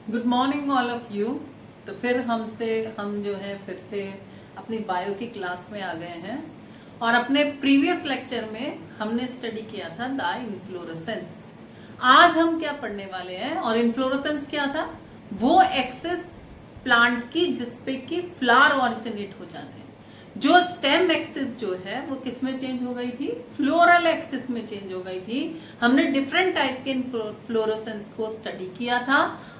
Good morning all of you. तो फिर हम जो है फिर से अपनी बायो की क्लास में आ गए हैं और अपने प्रीवियस लेक्चर में हमने स्टडी किया था द इन्फ्लोरेसेंस। आज हम क्या पढ़ने वाले हैं, और इन्फ्लोरेसेंस क्या था? वो एक्सेस प्लांट की जिसपे कि फ्लावर ऑरिजिनेट हो जाते हैं। जो स्टेम एक्सिस जो है वो किस में चेंज हो गई थी? फ्लोरल एक्सिस में चेंज हो गई थी। हमने डिफरेंट टाइप के फ्लोरोसेंस को स्टडी किया था।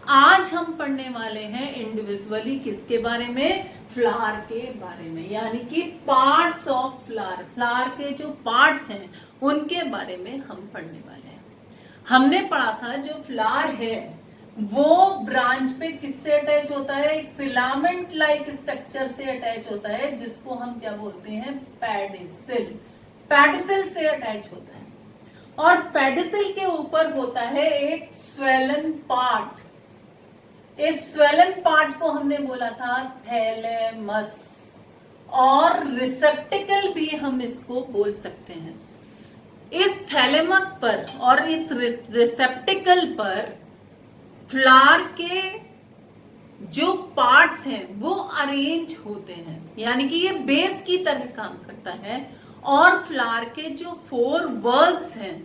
आज हम पढ़ने वाले हैं इंडिविजुअली किसके बारे में? फ्लावर के बारे में, यानी कि पार्ट्स ऑफ फ्लावर। फ्लावर के जो पार्ट्स हैं उनके बारे में हम पढ़ने वाले हैं। हमने पढ़ा था जो फ्लावर है वो ब्रांच पे किससे अटैच होता है? एक फिलामेंट लाइक स्ट्रक्चर से अटैच होता है जिसको हम क्या बोलते हैं? पेडिसिल। पेडिसिल से अटैच होता है और पेडिसिल के ऊपर होता है एक स्वेलन पार्ट। इस स्वेलन पार्ट को हमने बोला था थैलेमस, और रिसेप्टिकल भी हम इसको बोल सकते हैं। इस थैलेमस पर और इस रिसेप्टिकल पर फ्लावर के जो पार्ट्स हैं वो अरेंज होते हैं, यानी कि ये बेस की तरह काम करता है। और फ्लावर के जो 4 वर्ल्स हैं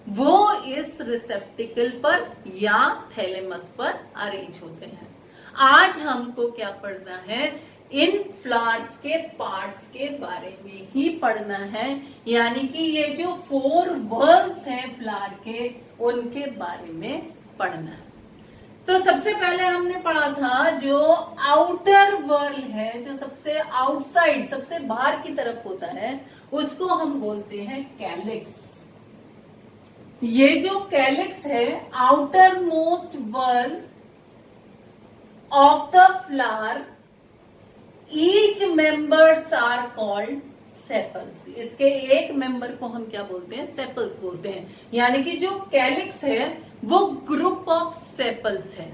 वो इस रिसेप्टिकल पर या थैलेमस पर अरेंज होते हैं। आज हमको क्या पढ़ना है? इन फ्लावर्स के पार्ट्स के बारे में ही पढ़ना है, यानी कि ये जो 4 वर्ल्स हैं फ्लावर के उनके बारे में पढ़ना है। तो सबसे पहले हमने पढ़ा था जो आउटर वर्ल्ड है, जो सबसे आउटसाइड, सबसे बाहर की तरफ होता है, उसको हम बोलते हैं कैलिक्स। ये जो कैलिक्स है, outermost whorl of the flower, each members are called sepals. इसके एक मेंबर को हम क्या बोलते हैं? सेपल्स बोलते हैं। यानी कि जो कैलिक्स है वो ग्रुप ऑफ सेपल्स है।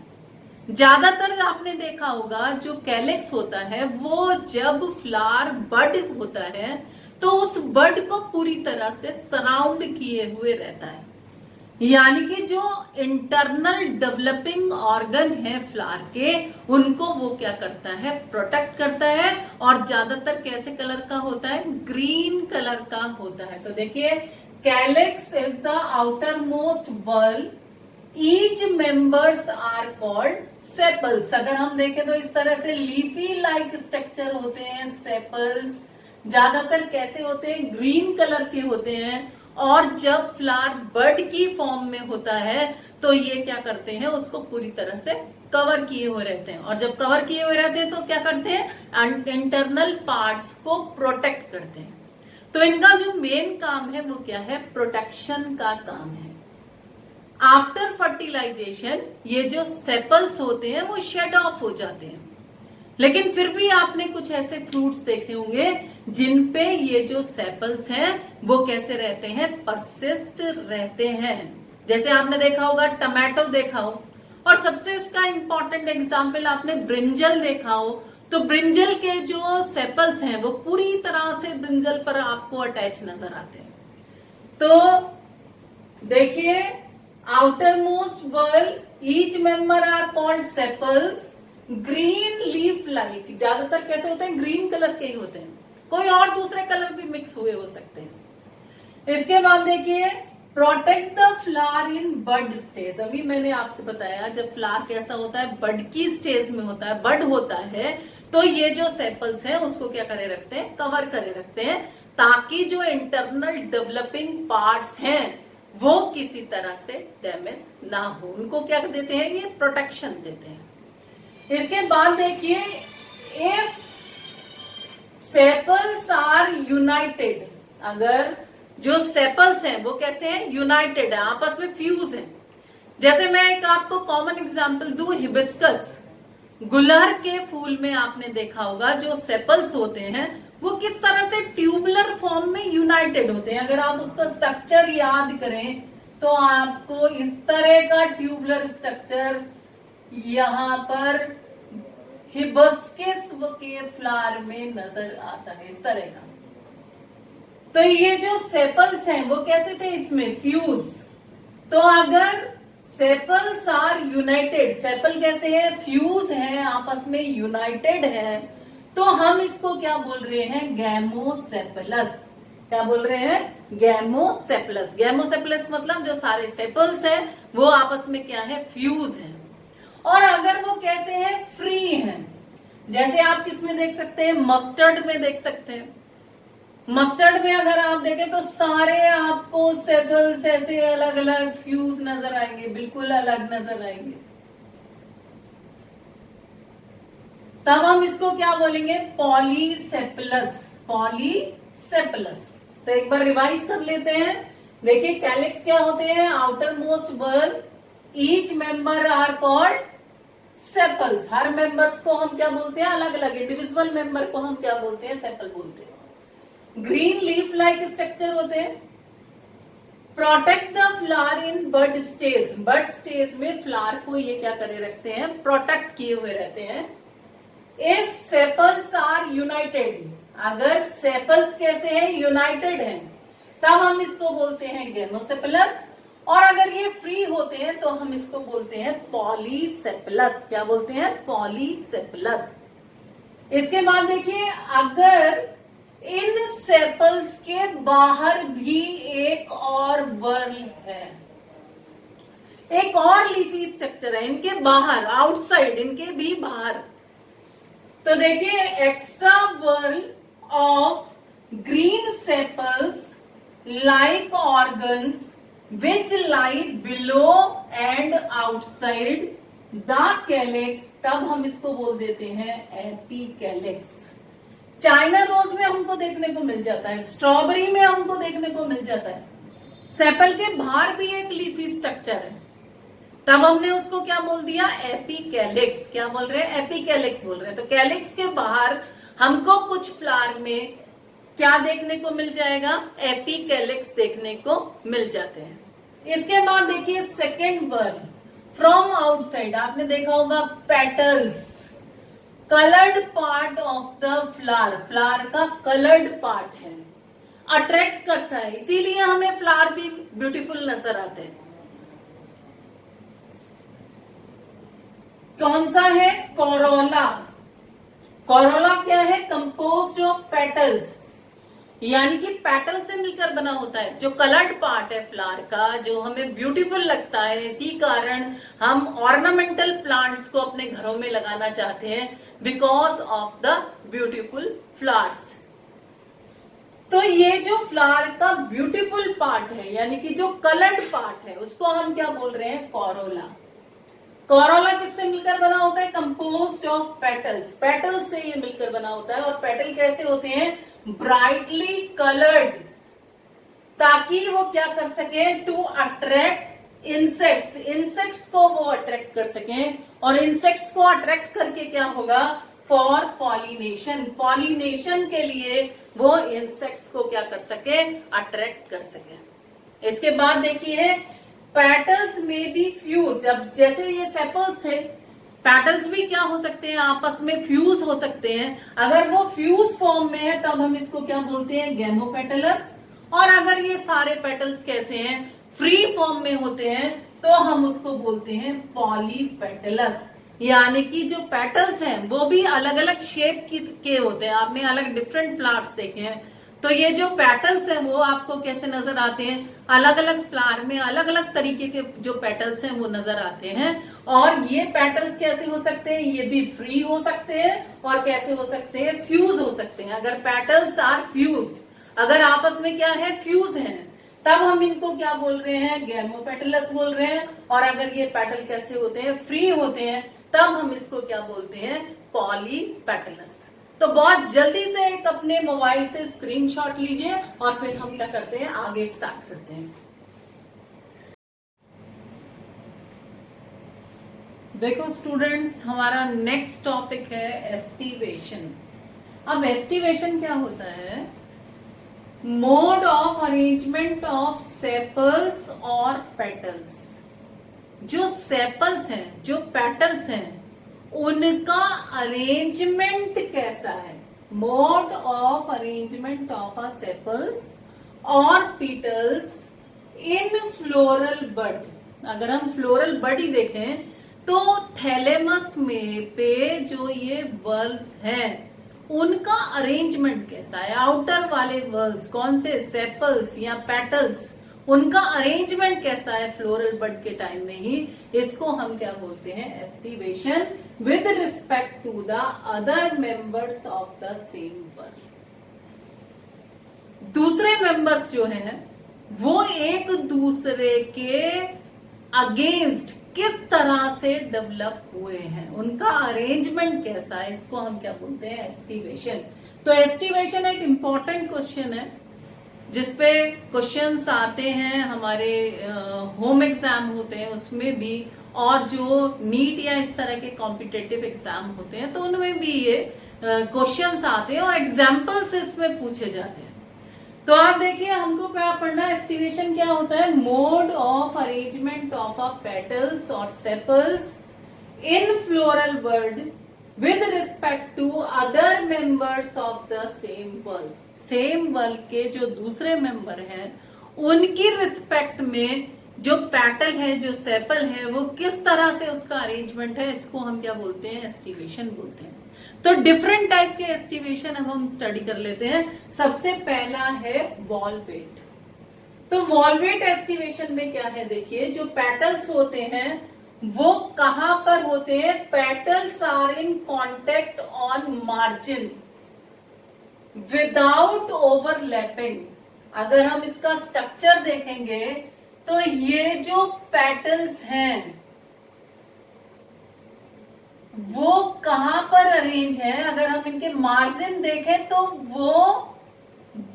ज्यादातर आपने देखा होगा जो कैलिक्स होता है वो जब फ्लावर बड होता है तो उस बड को पूरी तरह से सराउंड किए हुए रहता है, यानी कि जो इंटरनल डेवलपिंग ऑर्गन है फ्लावर के उनको वो क्या करता है? प्रोटेक्ट करता है। और ज्यादातर कैसे कलर का होता है? ग्रीन कलर का होता है। तो देखिए, calyx is the outermost whorl, each members are called sepals. अगर हम देखें तो इस तरह से लीफी लाइक स्ट्रक्चर होते हैं सेपल्स। ज्यादातर कैसे होते हैं? ग्रीन कलर के होते हैं। और जब फ्लावर बर्ड की फॉर्म में होता है तो ये क्या करते हैं? उसको पूरी तरह से कवर किए हुए रहते हैं। और जब कवर किए हुए रहते हैं तो क्या करते हैं? इंटरनल पार्ट्स को प्रोटेक्ट करते हैं। तो इनका जो मेन काम है वो क्या है? प्रोटेक्शन का काम है। आफ्टर फर्टिलाइजेशन ये जो सेपल्स होते हैं वो शेड ऑफ हो जाते हैं, लेकिन फिर भी आपने कुछ ऐसे फ्रूट्स देखे होंगे जिन पे ये जो सेपल्स हैं वो कैसे रहते हैं? परसिस्ट रहते हैं। जैसे आपने देखा होगा टमाटो देखा हो, और सबसे इसका इंपॉर्टेंट एग्जाम्पल आपने ब्रिंजल देखा हो। तो ब्रिंजल के जो सेपल्स हैं वो पूरी तरह से ब्रिंजल पर आपको अटैच नजर आते हैं। तो देखिए, outermost whorl, each member are called sepals, green leaf like. ज्यादातर कैसे होते हैं? ग्रीन कलर के ही होते हैं, कोई और दूसरे कलर भी मिक्स हुए हो सकते हैं। इसके बाद देखिए, protect the flower in bud stage. अभी मैंने आपको बताया जब फ्लावर कैसा होता है? बड की स्टेज में होता है, बड होता है, तो ये जो सेपल्स हैं उसको क्या करे रखते हैं? कवर करे रखते हैं, ताकि जो इंटरनल डेवलपिंग पार्ट्स हैं वो किसी तरह से डैमेज ना हो। उनको क्या देते हैं? ये प्रोटेक्शन देते हैं। इसके बाद देखिए, इफ सेपल्स आर यूनाइटेड, अगर जो सेपल्स हैं वो कैसे हैं? यूनाइटेड है, आपस में फ्यूज है। जैसे मैं एक आपको कॉमन एग्जांपल दूं, हिबिस्कस, गुलहर के फूल में आपने देखा होगा जो सेपल्स होते हैं वो किस तरह से ट्यूबुलर फॉर्म में यूनाइटेड होते हैं। अगर आप उसका स्ट्रक्चर याद करें तो आपको इस तरह का ट्यूबुलर स्ट्रक्चर यहां पर हिबिस्कस के फ्लावर में नजर आता है, इस तरह का। तो ये जो सेपल्स हैं वो कैसे थे? इसमें फ्यूज। तो अगर सेपल्स आर यूनाइटेड, सेपल कैसे है, फ्यूज है, आपस में यूनाइटेड है, तो हम इसको क्या बोल रहे हैं, गैमोसेपलस। क्या बोल रहे हैं, गैमोसेपलस। गैमोसेपलस मतलब जो सारे सेपल्स हैं वो आपस में क्या है, फ्यूज है। और अगर वो कैसे है, फ्री है, जैसे आप किसमें देख सकते हैं, मस्टर्ड में देख सकते हैं। मस्टर्ड में अगर आप देखें तो सारे आपको सेपल्स ऐसे अलग अलग फ्यूज नजर आएंगे, बिल्कुल अलग नजर आएंगे। तब हम इसको क्या बोलेंगे, पॉलीसेपलस। पॉलीसेपलस। तो एक बार रिवाइज कर लेते हैं। देखिए कैलिक्स क्या होते हैं, outermost whorl, each member are called sepals. हर मेंबर्स को हम क्या बोलते हैं, अलग अलग इंडिविजुअल मेंबर को हम क्या बोलते हैं, सेपल बोलते हैं। ग्रीन लीफ लाइक स्ट्रक्चर होते हैं। Protect the flower in bud stage, bud stage में फ्लावर को ये क्या करे रखते हैं, प्रोटेक्ट किए हुए रहते हैं। इफ सेपल्स आर यूनाइटेड, अगर सेपल्स कैसे हैं, यूनाइटेड हैं, तब हम इसको बोलते हैं गैमोसेपलस। और अगर ये फ्री होते हैं तो हम इसको बोलते हैं पॉलीसेपलस। क्या बोलते हैं, पॉलीसेपलस। इसके बाद देखिए, अगर इन सेपल्स के बाहर भी एक और बर्ल है, एक और लीफी स्ट्रक्चर है इनके बाहर, आउटसाइड, इनके भी बाहर, तो देखिए extra बर्ल of green sepals like organs which lie below and outside the calyx, तब हम इसको बोल देते हैं एपीकैलिक्स। चाइना रोज में हमको देखने को मिल जाता है, स्ट्रॉबेरी में हमको देखने को मिल जाता है। सेपल के बाहर भी एक लीफी स्ट्रक्चर है, तब हमने उसको क्या बोल दिया, एपीकैलिक्स। क्या बोल रहे हैं, एपीकैलिक्स बोल रहे हैं। तो कैलिक्स के बाहर हमको कुछ फ्लावर में क्या देखने को मिल जाएगा, एपीकैलिक्स देखने को मिल जाते हैं। इसके बाद देखिए सेकेंड बर्ल फ्रॉम आउटसाइड, आपने देखा होगा petals, coloured part of the flower, flower का कलर्ड पार्ट है, अट्रैक्ट करता है, इसीलिए हमें फ्लावर भी ब्यूटीफुल नजर आते हैं। कौन सा है, कोरोला। कोरोला क्या है, कंपोज्ड ऑफ पेटल्स, यानी कि पेटल से मिलकर बना होता है। जो कलर्ड पार्ट है फ्लावर का, जो हमें ब्यूटीफुल लगता है, इसी कारण हम ऑर्नामेंटल प्लांट्स को अपने घरों में लगाना चाहते हैं, because of the beautiful flowers. तो ये जो फ्लावर का ब्यूटीफुल पार्ट है, यानी कि जो कलर्ड पार्ट है, उसको हम क्या बोल रहे हैं, कोरोला। कोरोला किससे मिलकर बना होता है, कंपोज्ड ऑफ पेटल्स, पेटल्स से ये मिलकर बना होता है। और पेटल कैसे होते हैं, ब्राइटली कलर्ड, ताकि वो क्या कर सके, टू अट्रैक्ट इंसेक्ट्स, इंसेक्ट्स को वो अट्रैक्ट कर सके। और इंसेक्ट्स को अट्रैक्ट करके क्या होगा, फॉर पॉलिनेशन, पॉलिनेशन के लिए वो इंसेक्ट्स को क्या कर सके, अट्रैक्ट कर सके। इसके बाद देखिए पेटल्स में भी फ्यूज, अब जैसे ये सेपल्स थे, पेटल्स भी क्या हो सकते हैं, आपस में फ्यूज हो सकते हैं। अगर वो फ्यूज फॉर्म में है तब हम इसको क्या बोलते हैं, गैमोपेटलस। और अगर ये सारे पेटल्स कैसे हैं, फ्री फॉर्म में होते हैं, तो हम उसको बोलते हैं पॉलीपेटलस। यानी कि जो पेटल्स हैं वो भी अलग अलग शेप के होते हैं। आपने अलग डिफरेंट फ्लावर्स देखे हैं, तो ये जो पेटल्स हैं वो आपको कैसे नजर आते हैं, अलग अलग फ्लावर में अलग अलग तरीके के जो पेटल्स हैं वो नजर आते हैं। और ये पेटल्स कैसे हो सकते हैं, ये भी फ्री हो सकते हैं और कैसे हो सकते हैं, फ्यूज हो सकते हैं। अगर पेटल्स आर फ्यूज्ड, अगर आपस में क्या है, फ्यूज हैं, तब हम इनको क्या बोल रहे हैं, गैमोपेटलस बोल रहे हैं। और अगर ये पेटल कैसे होते हैं, फ्री होते हैं, तब हम इसको क्या बोलते हैं, पॉलीपेटलस। तो बहुत जल्दी से एक अपने मोबाइल से स्क्रीनशॉट लीजिए और फिर हम क्या करते हैं, आगे स्टार्ट करते हैं। देखो स्टूडेंट्स, हमारा नेक्स्ट टॉपिक है एस्टिवेशन। अब एस्टिवेशन क्या होता है, mode of arrangement of sepals और पेटल्स। जो सेपल्स हैं, जो पेटल्स हैं, उनका अरेंजमेंट कैसा है, mode of arrangement of a sepals और पेटल्स इन फ्लोरल बड, अगर हम फ्लोरल बॉडी देखें तो थैलेमस में पे जो ये वर्ल्स हैं उनका अरेंजमेंट कैसा है, आउटर वाले वर्ल्स कौन से, सेपल्स या पेटल्स, उनका अरेंजमेंट कैसा है फ्लोरल बड के टाइम में ही, इसको हम क्या बोलते हैं, aestivation with respect to the other members of the same whorl. दूसरे मेंबर्स जो हैं वो एक दूसरे के अगेंस्ट किस तरह से डेवलप हुए हैं, उनका अरेंजमेंट कैसा है, इसको हम क्या बोलते हैं, एस्टिवेशन। तो एस्टिवेशन एक इंपॉर्टेंट क्वेश्चन है जिसपे क्वेश्चंस आते हैं हमारे होम एग्जाम होते हैं उसमें भी, और जो नीट या इस तरह के कॉम्पिटेटिव एग्जाम होते हैं तो उनमें भी ये क्वेश्चंस आते हैं और एग्जाम्पल्स इसमें पूछे जाते हैं। तो आप देखिए हमको क्या पढ़ना, एस्टिवेशन क्या होता है, mode of arrangement of a petals और sepals in floral bud with respect to other members of the same whorl. Same whorl के जो दूसरे मेंबर हैं उनकी रिस्पेक्ट में जो पेटल है, जो सेपल है, वो किस तरह से उसका अरेंजमेंट है, इसको हम क्या बोलते हैं, एस्टिवेशन बोलते हैं। तो डिफरेंट टाइप के एस्टिवेशन अब हम स्टडी कर लेते हैं। सबसे पहला है वॉल वेट। तो वॉल वेट एस्टिवेशन में क्या है, देखिए जो पेटल्स होते हैं वो कहां पर होते हैं, petals are in contact on margin without overlapping. अगर हम इसका स्ट्रक्चर देखेंगे तो ये जो पेटल्स हैं वो कहां पर अरेंज है, अगर हम इनके मार्जिन देखें तो वो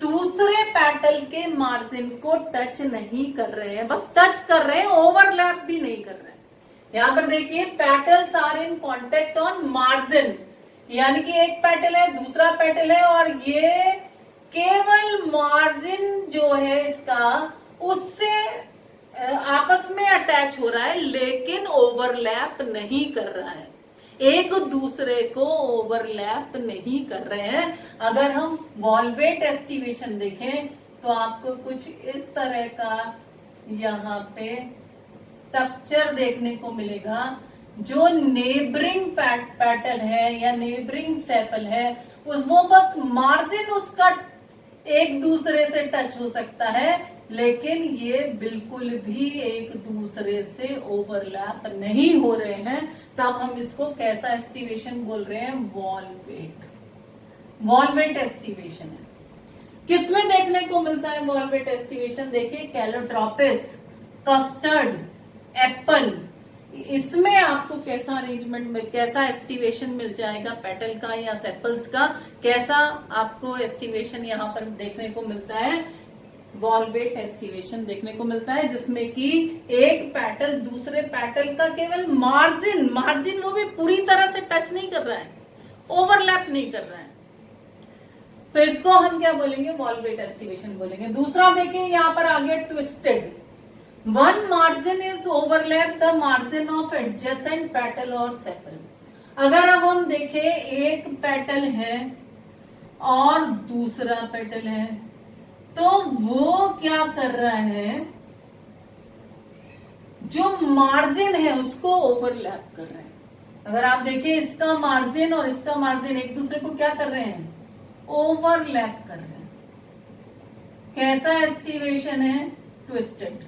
दूसरे पेटल के मार्जिन को टच नहीं कर रहे हैं, बस टच कर रहे हैं, ओवरलैप भी नहीं कर रहे हैं। यहां पर देखिए petals are in contact on margin, यानी कि एक पेटल है, दूसरा पेटल है और ये केवल मार्जिन जो है इसका उससे आपस में अटैच हो रहा है लेकिन ओवरलैप नहीं कर रहा है, एक दूसरे को ओवरलैप नहीं कर रहे हैं। अगर हम वॉल वेट एस्टिवेशन देखें तो आपको कुछ इस तरह का यहाँ पे स्ट्रक्चर देखने को मिलेगा। जो नेबरिंग पेटल है या नेबरिंग सेपल है वो बस मार्जिन उसका एक दूसरे से टच हो सकता है लेकिन ये बिल्कुल भी एक दूसरे से ओवरलैप नहीं हो रहे हैं, तब हम इसको कैसा एस्टिवेशन बोल रहे हैं, valvate. Valvate aestivation है किसमें देखने को मिलता है वॉल वेट एस्टिवेशन, देखिए कैलोट्रोपिस, कस्टर्ड, एप्पल, इसमें आपको कैसा अरेंजमेंट में कैसा एस्टिवेशन मिल जाएगा पेटल का या सेपल्स का, कैसा आपको एस्टिवेशन यहाँ पर देखने को मिलता है, वॉल वेट एस्टिवेशन देखने को मिलता है जिसमें कि एक पेटल दूसरे पेटल का केवल मार्जिन वो भी पूरी तरह से टच नहीं कर रहा है, ओवरलैप नहीं कर रहा है, तो इसको हम क्या बोलेंगे, वॉल वेट एस्टिवेशन बोलेंगे। दूसरा देखिए यहाँ पर आ गया twisted, one margin is overlap the margin of adjacent petal और सेपल। अगर अब हम देखें एक पेटल है और दूसरा पेटल है तो वो क्या कर रहा है, जो मार्जिन है उसको ओवरलैप कर रहा है। अगर आप देखिए इसका मार्जिन और इसका मार्जिन एक दूसरे को क्या कर रहे हैं, ओवरलैप कर रहे हैं। कैसा एस्टिवेशन है, ट्विस्टेड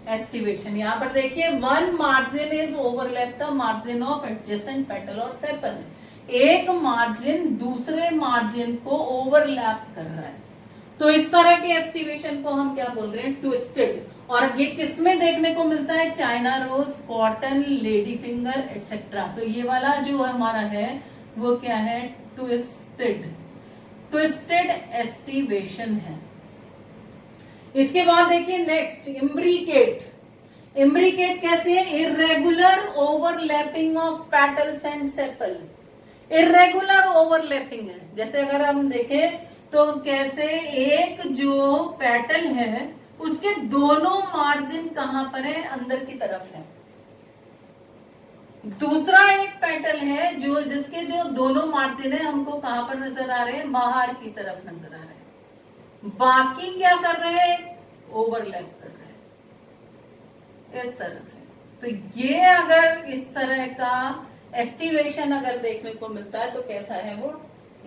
एस्टिवेशन। यहां पर देखिए one margin is overlap the margin of adjacent petal और सेपल, एक मार्जिन दूसरे मार्जिन को ओवरलैप कर रहा है, तो इस तरह के एस्टिवेशन को हम क्या बोल रहे हैं, ट्विस्टेड। और ये किसमें देखने को मिलता है, China rose, cotton, lady finger etcetera. तो ये वाला जो हमारा है वो क्या है, ट्विस्टेड एस्टिवेशन है। इसके बाद देखिए नेक्स्ट इम्ब्रिकेट कैसे है, irregular overlapping of petals and sepal. Irregular overlapping है, जैसे अगर हम देखें तो कैसे एक जो पेटल है उसके दोनों मार्जिन कहां पर है, अंदर की तरफ है। दूसरा एक पेटल है जो जिसके जो दोनों मार्जिन है हमको कहां पर नजर आ रहे हैं, बाहर की तरफ नजर आ रहे हैं। बाकी क्या कर रहे हैं, ओवरलैप कर रहे हैं इस तरह से। तो ये अगर इस तरह का एस्टिवेशन अगर देखने को मिलता है तो कैसा है वो,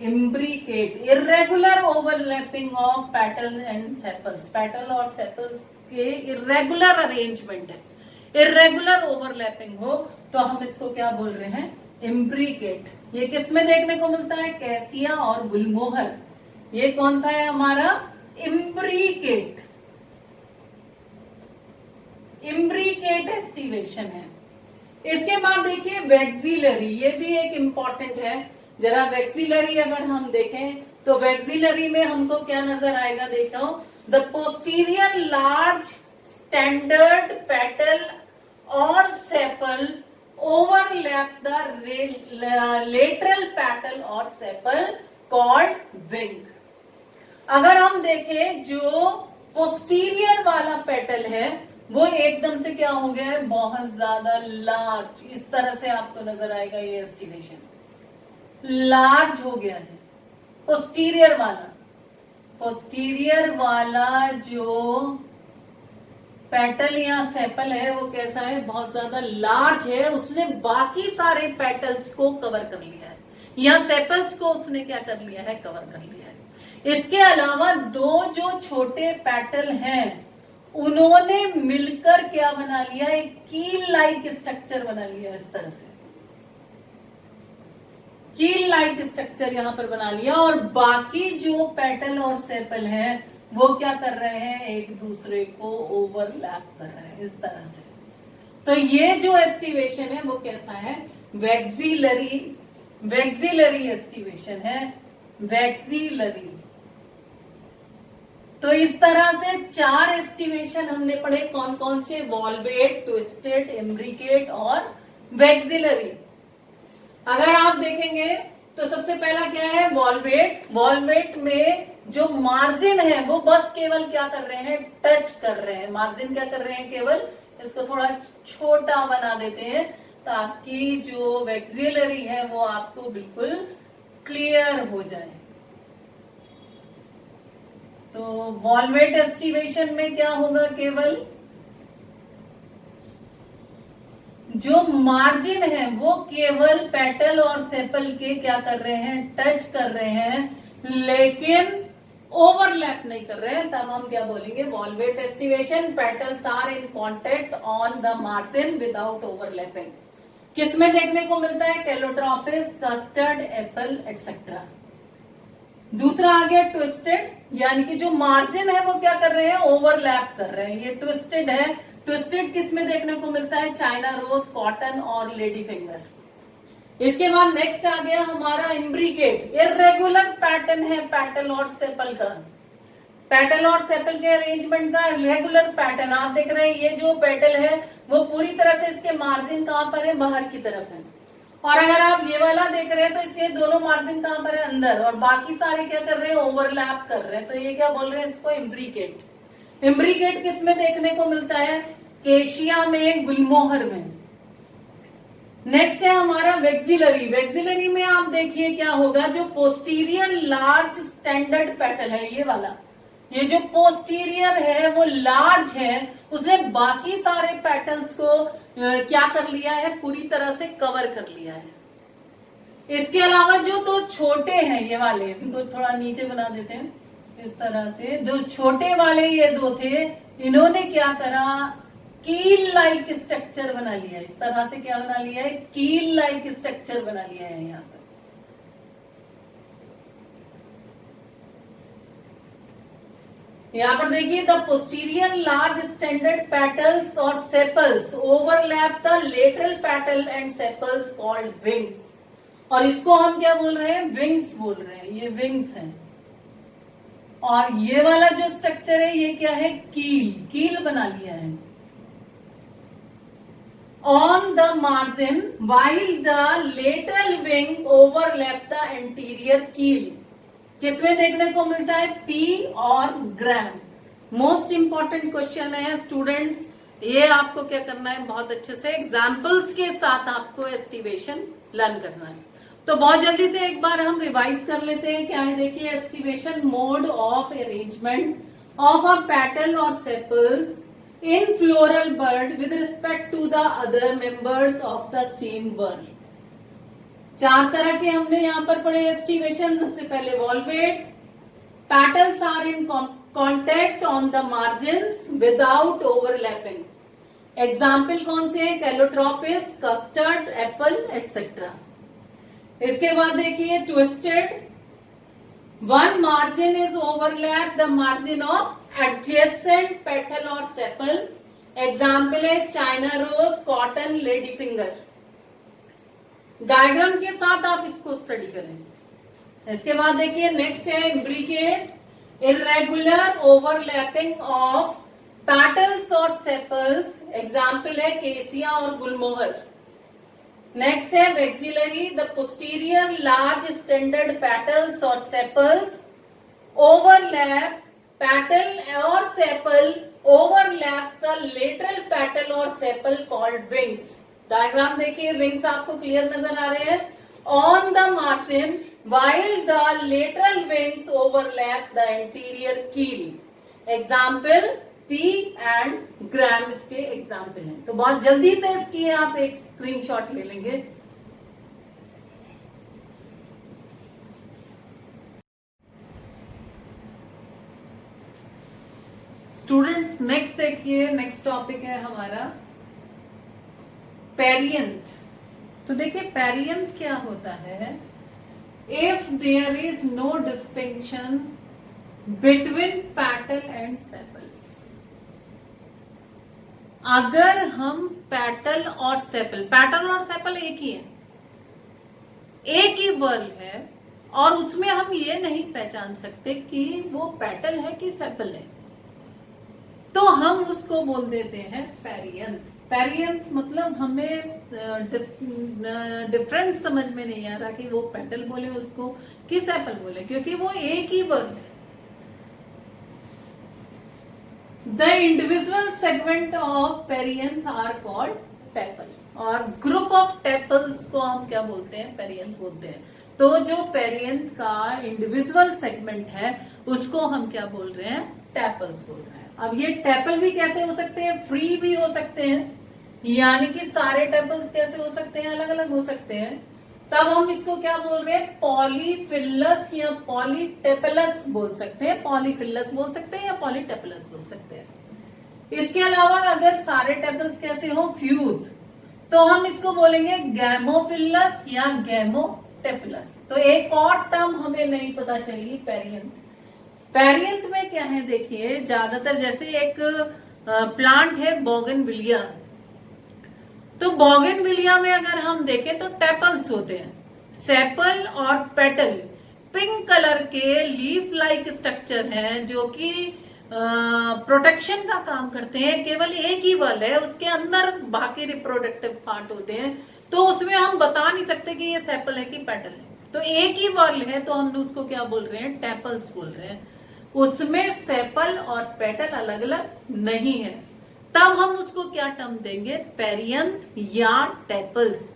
imbricate, irregular overlapping of petal and sepals. Petal और सेपल्स के इरेगुलर अरेंजमेंट है, इरेगुलर ओवरलैपिंग हो तो हम इसको क्या बोल रहे हैं, इम्ब्रिकेट। ये किसमें देखने को मिलता है, कैसिया और गुलमोहर। ये कौन सा है हमारा, इम्ब्रिकेट, इम्ब्रिकेट एस्टिवेशन है। इसके बाद देखिए वैक्सिलरी, ये भी एक इंपॉर्टेंट है। जरा वैक्सिलरी अगर हम देखें तो वैक्सिलरी में हमको क्या नजर आएगा, देखो, the posterior large standard petal और sepal overlap the lateral petal और सेपल कॉल्ड विंग। अगर हम देखें जो पोस्टीरियर वाला पेटल है वो एकदम से क्या हो गया है, बहुत ज्यादा लार्ज, इस तरह से आपको नजर आएगा ये एस्टिमेशन, लार्ज हो गया है। पोस्टीरियर वाला, पोस्टीरियर वाला जो पेटल या सेपल है वो कैसा है, बहुत ज्यादा लार्ज है, उसने बाकी सारे पेटल्स को कवर कर लिया है, या सेपल्स को उसने क्या कर लिया है, कवर कर लिया है। इसके अलावा दो जो छोटे पेटल हैं उन्होंने मिलकर क्या बना लिया, एक कील लाइक स्ट्रक्चर बना लिया, इस तरह से कील लाइक स्ट्रक्चर यहां पर बना लिया, और बाकी जो पेटल और सेपल हैं वो क्या कर रहे हैं, एक दूसरे को ओवरलैप कर रहे हैं इस तरह से। तो ये जो एस्टिवेशन है वो कैसा है, वैक्सिलरी, वैक्सिलरी एस्टिवेशन है, वैक्सिलरी। तो इस तरह से 4 एस्टिवेशन हमने पढ़े, कौन कौन से, वॉल्वेट, ट्विस्टेड, इम्ब्रिकेट और वैक्सिलरी। अगर आप देखेंगे तो सबसे पहला क्या है, वॉल्वेट। वॉल्वेट में जो मार्जिन है वो बस केवल क्या कर रहे हैं, टच कर रहे हैं, मार्जिन क्या कर रहे हैं, केवल इसको थोड़ा छोटा बना देते हैं ताकि जो वैक्सिलरी है वो आपको बिल्कुल क्लियर हो जाए। तो वॉल्वेट एस्टिवेशन में क्या होगा, केवल जो मार्जिन है वो केवल पेटल और सेपल के क्या कर रहे हैं, टच कर रहे हैं, लेकिन ओवरलैप नहीं कर रहे हैं, तब हम क्या बोलेंगे, valvate aestivation. Petals are in contact on the margin without overlapping. किसमें देखने को मिलता है, कैलोट्रोपिस, कस्टर्ड एप्पल एटसेट्रा। दूसरा आ गया ट्विस्टेड, यानी कि जो मार्जिन है वो क्या कर रहे हैं, ओवरलैप कर रहे हैं, ये ट्विस्टेड है। ट्विस्टेड किसमें देखने को मिलता है, चाइना रोज, कॉटन और लेडी फिंगर। इसके बाद नेक्स्ट आ गया हमारा इम्ब्रिकेट, इरेगुलर पैटर्न है पेटल और सेपल का, पेटल और सेपल के अरेंजमेंट का रेगुलर पैटर्न आप देख रहे हैं। ये जो पेटल है वो पूरी तरह से इसके मार्जिन कहां पर है, बाहर की तरफ है, और अगर आप ये वाला देख रहे हैं तो इसके दोनों मार्जिन कहां पर है, अंदर, और बाकी सारे क्या कर रहे हैं, ओवरलैप कर रहे हैं। तो ये क्या बोल रहे हैं, इसको इम्ब्रिकेट। इम्ब्रिकेट किसमें देखने को मिलता है, केशिया में, गुलमोहर में। नेक्स्ट है हमारा वैक्सिलरी। वैक्सिलरी में आप देखिए क्या होगा, जो पोस्टीरियर लार्ज स्टैंडर्ड पेटल है, ये वाला, ये जो पोस्टीरियर है वो लार्ज है, उसने बाकी सारे पेटल्स को क्या कर लिया है, पूरी तरह से कवर कर लिया है। इसके अलावा जो दो छोटे हैं ये वाले, इसको थोड़ा नीचे बना देते हैं इस तरह से, जो छोटे वाले ये दो थे, इन्होंने क्या करा, कील लाइक स्ट्रक्चर बना लिया, इस तरह से क्या बना लिया है, कील लाइक स्ट्रक्चर बना लिया है यहाँ पर। यहाँ पर देखिए, the posterior large standard petals और sepals overlap the lateral petal and sepals called wings. और इसको हम क्या बोल रहे हैं, विंग्स बोल रहे हैं, ये विंग्स हैं। और ये वाला जो स्ट्रक्चर है ये क्या है, कील, कील बना लिया है। On the margin while the lateral wing overlap the anterior कील। किसमें देखने को मिलता है, पी और ग्राम। मोस्ट इंपॉर्टेंट क्वेश्चन है स्टूडेंट्स, ये आपको क्या करना है, बहुत अच्छे से एग्जाम्पल्स के साथ आपको एस्टिमेशन लर्न करना है। तो बहुत जल्दी से एक बार हम रिवाइज कर लेते हैं क्या है। देखिए, estimation mode of arrangement, of a petal or sepals in floral bud with respect to the other members of the same whorl. 4 तरह के हमने यहाँ पर पढ़े एस्टिवेशन. सबसे पहले valvate. Petals are in contact on the margins without overlapping. Example कौन से हैं? Calotropis, custard, apple etcetera. इसके बाद देखिए twisted. One margin is overlap the margin of adjacent petal और सेपल. एग्जाम्पल है China rose, cotton, lady finger. Diagram के साथ आप इसको स्टडी करें. इसके बाद देखिए नेक्स्ट है imbricate. Irregular overlapping of petals और सेपल्स. एग्जाम्पल है केसिया और गुलमोहर. नेक्स्ट है vexillary. The posterior large standard petals और सेपल्स ओवरलैप पेटल और sepal overlaps the lateral petal और सेपल कॉल्ड विंग्स. डायग्राम देखिए, विंग्स आपको क्लियर नजर आ रहे हैं. On the margin while the lateral wings overlap the anterior keel. Example pea and gram इसके एग्जाम्पल हैं. तो बहुत जल्दी से इसकी आप एक स्क्रीनशॉट ले लेंगे. स्टूडेंट्स नेक्स्ट देखिए, नेक्स्ट टॉपिक है हमारा पेरियंथ. तो देखिए पेरियंथ क्या होता है? If there is no distinction between petal and sepals. अगर हम पेटल और सेपल एक ही है, एक ही वर्ल है, और उसमें हम ये नहीं पहचान सकते कि वो पेटल है कि सेपल है, तो हम उसको बोल देते हैं पेरियंथ. पेरियंथ मतलब हमें डिफरेंस समझ में नहीं आ रहा कि वो पेटल बोले उसको कि सेपल बोले, क्योंकि वो एक ही वर्ल है. The individual segment of perianth are called tepal, और ग्रुप ऑफ टेपल्स को हम क्या बोलते हैं? पेरियंथ बोलते हैं. तो जो पेरियंथ का इंडिविजुअल सेगमेंट है उसको हम क्या बोल रहे हैं? टेपल्स बोल रहे हैं. अब ये टेपल भी कैसे हो सकते हैं? फ्री भी हो सकते हैं, यानी कि सारे टेपल्स कैसे हो सकते हैं? अलग अलग हो सकते हैं. तब हम इसको क्या बोल रहे हैं? पॉलीफिलस या पॉलीटेपलस बोल सकते हैं. पॉलीफिलस बोल सकते हैं या पॉलीटेपलस बोल सकते हैं. इसके अलावा अगर सारे टेपल्स कैसे हो? फ्यूज, तो हम इसको बोलेंगे गैमोफिलस या गैमोटेपलस. तो एक और टर्म हमें नहीं पता चली पेरियंथ. पेरियंथ में क्या है देखिए, ज्यादातर जैसे एक प्लांट है बोगनविलिया, तो बोगनविलिया में अगर हम देखें तो टेपल्स होते हैं. सेपल और पेटल पिंक कलर के लीफ लाइक स्ट्रक्चर हैं जो कि प्रोटेक्शन का काम करते हैं. केवल एक ही वर्ल है, उसके अंदर बाकी रिप्रोडक्टिव पार्ट होते हैं, तो उसमें हम बता नहीं सकते कि ये सेपल है कि पेटल है. तो एक ही वर्ल है, तो हम उसको क्या बोल रहे हैं? टेपल्स बोल रहे हैं. उसमें सेपल और पेटल अलग अलग नहीं है, तब हम उसको क्या टर्म देंगे? पेरियंथ या tepals.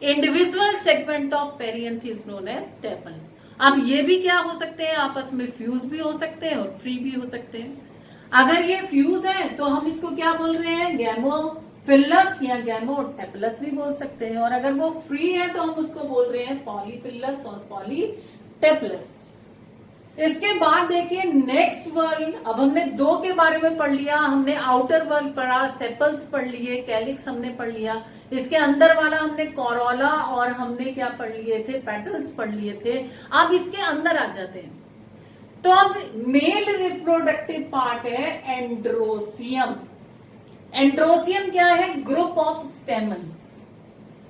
Individual segment of perianth is known as tepal. अब ये भी क्या हो सकते हैं? आपस में फ्यूज भी हो सकते हैं और फ्री भी हो सकते हैं. अगर ये फ्यूज है तो हम इसको क्या बोल रहे हैं? गैमोफिलस या गैमोटेपलस भी बोल सकते हैं. और अगर वो फ्री है तो हम उसको बोल रहे हैं पॉलीफिलस और पॉलीटेपलस. इसके बाद देखिए नेक्स्ट वर्ल. अब हमने दो के बारे में पढ़ लिया, हमने आउटर वर्ल पढ़ा, सेपल्स पढ़ लिए, कैलिक्स हमने पढ़ लिया. इसके अंदर वाला हमने कोरोला और हमने क्या पढ़ लिए थे? पेटल्स पढ़ लिए थे. अब इसके अंदर आ जाते हैं. तो अब मेल रिप्रोडक्टिव पार्ट है एंड्रोसियम. एंड्रोसियम क्या है? ग्रुप ऑफ स्टेमन्स,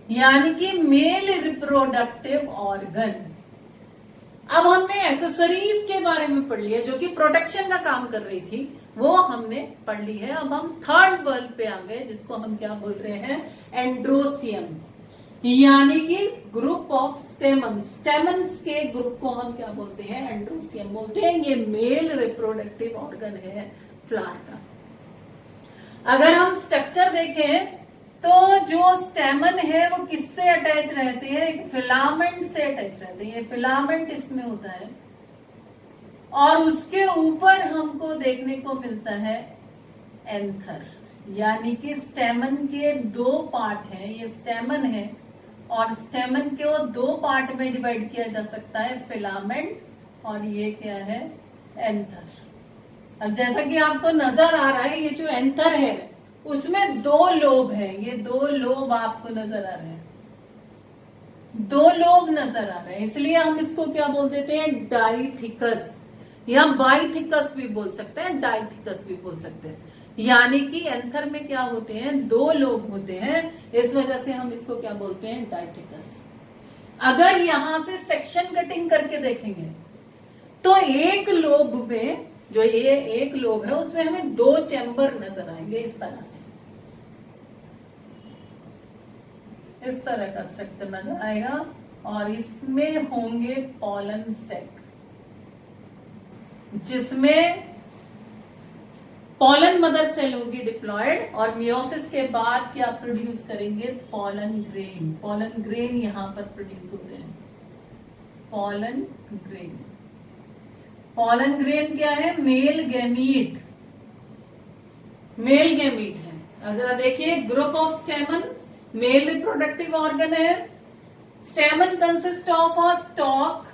यानी कि मेल रिप्रोडक्टिव ऑर्गन. अब हमने एसेसरीज के बारे में पढ़ लिया जो कि प्रोटेक्शन का काम कर रही थी, वो हमने पढ़ ली है. अब हम थर्ड वर्ल पे आ गए जिसको हम क्या बोल रहे हैं? एंड्रोसियम, यानी कि ग्रुप ऑफ स्टेमन्स. स्टेमन्स के ग्रुप को हम क्या बोलते हैं? एंड्रोसियम बोलते हैं. ये मेल रिप्रोडक्टिव ऑर्गन है फ्लावर का. अगर हम स्ट्रक्चर देखें तो जो स्टेमन है वो किससे अटैच रहते हैं? फिलामेंट से अटैच रहते हैं. ये फिलामेंट इसमें होता है, और उसके ऊपर हमको देखने को मिलता है एंथर, यानी कि स्टेमन के दो पार्ट हैं, ये स्टेमन है और स्टेमन को दो पार्ट में डिवाइड किया जा सकता है, फिलामेंट और ये क्या है, एंथर। अब जैसा कि आपको नजर आ रहा है, ये जो एंथर है उसमें दो लोब है, ये दो लोब आपको नजर आ रहे हैं, दो लोब नजर आ रहे हैं, इसलिए हम इसको क्या बोल देते हैं, डाइथिकस या बाइथिकस भी बोल सकते हैं, डाइथिकस भी बोल सकते हैं। यानी कि एंथर में क्या होते हैं, दो लोब होते हैं, इस वजह से हम इसको क्या बोलते हैं, डाइथिकस। अगर यहां से सेक्शन कटिंग करके देखेंगे तो एक लोब में, जो ये एक लोब है उसमें हमें दो चैम्बर नजर आएंगे, इस तरह से, इस तरह का स्ट्रक्चर नजर आएगा और इसमें होंगे पॉलन सैक, जिसमें पॉलन मदर सेल होगी डिप्लॉयड और मियोसिस के बाद क्या प्रोड्यूस करेंगे, पॉलन ग्रेन। पॉलन ग्रेन यहां पर प्रोड्यूस होते हैं, पॉलन ग्रेन। पॉलन ग्रेन क्या है, मेल गैमीट, मेल गैमीट है। अब जरा देखिए, group of stamen, male reproductive organ है। Stamen consist of a stalk,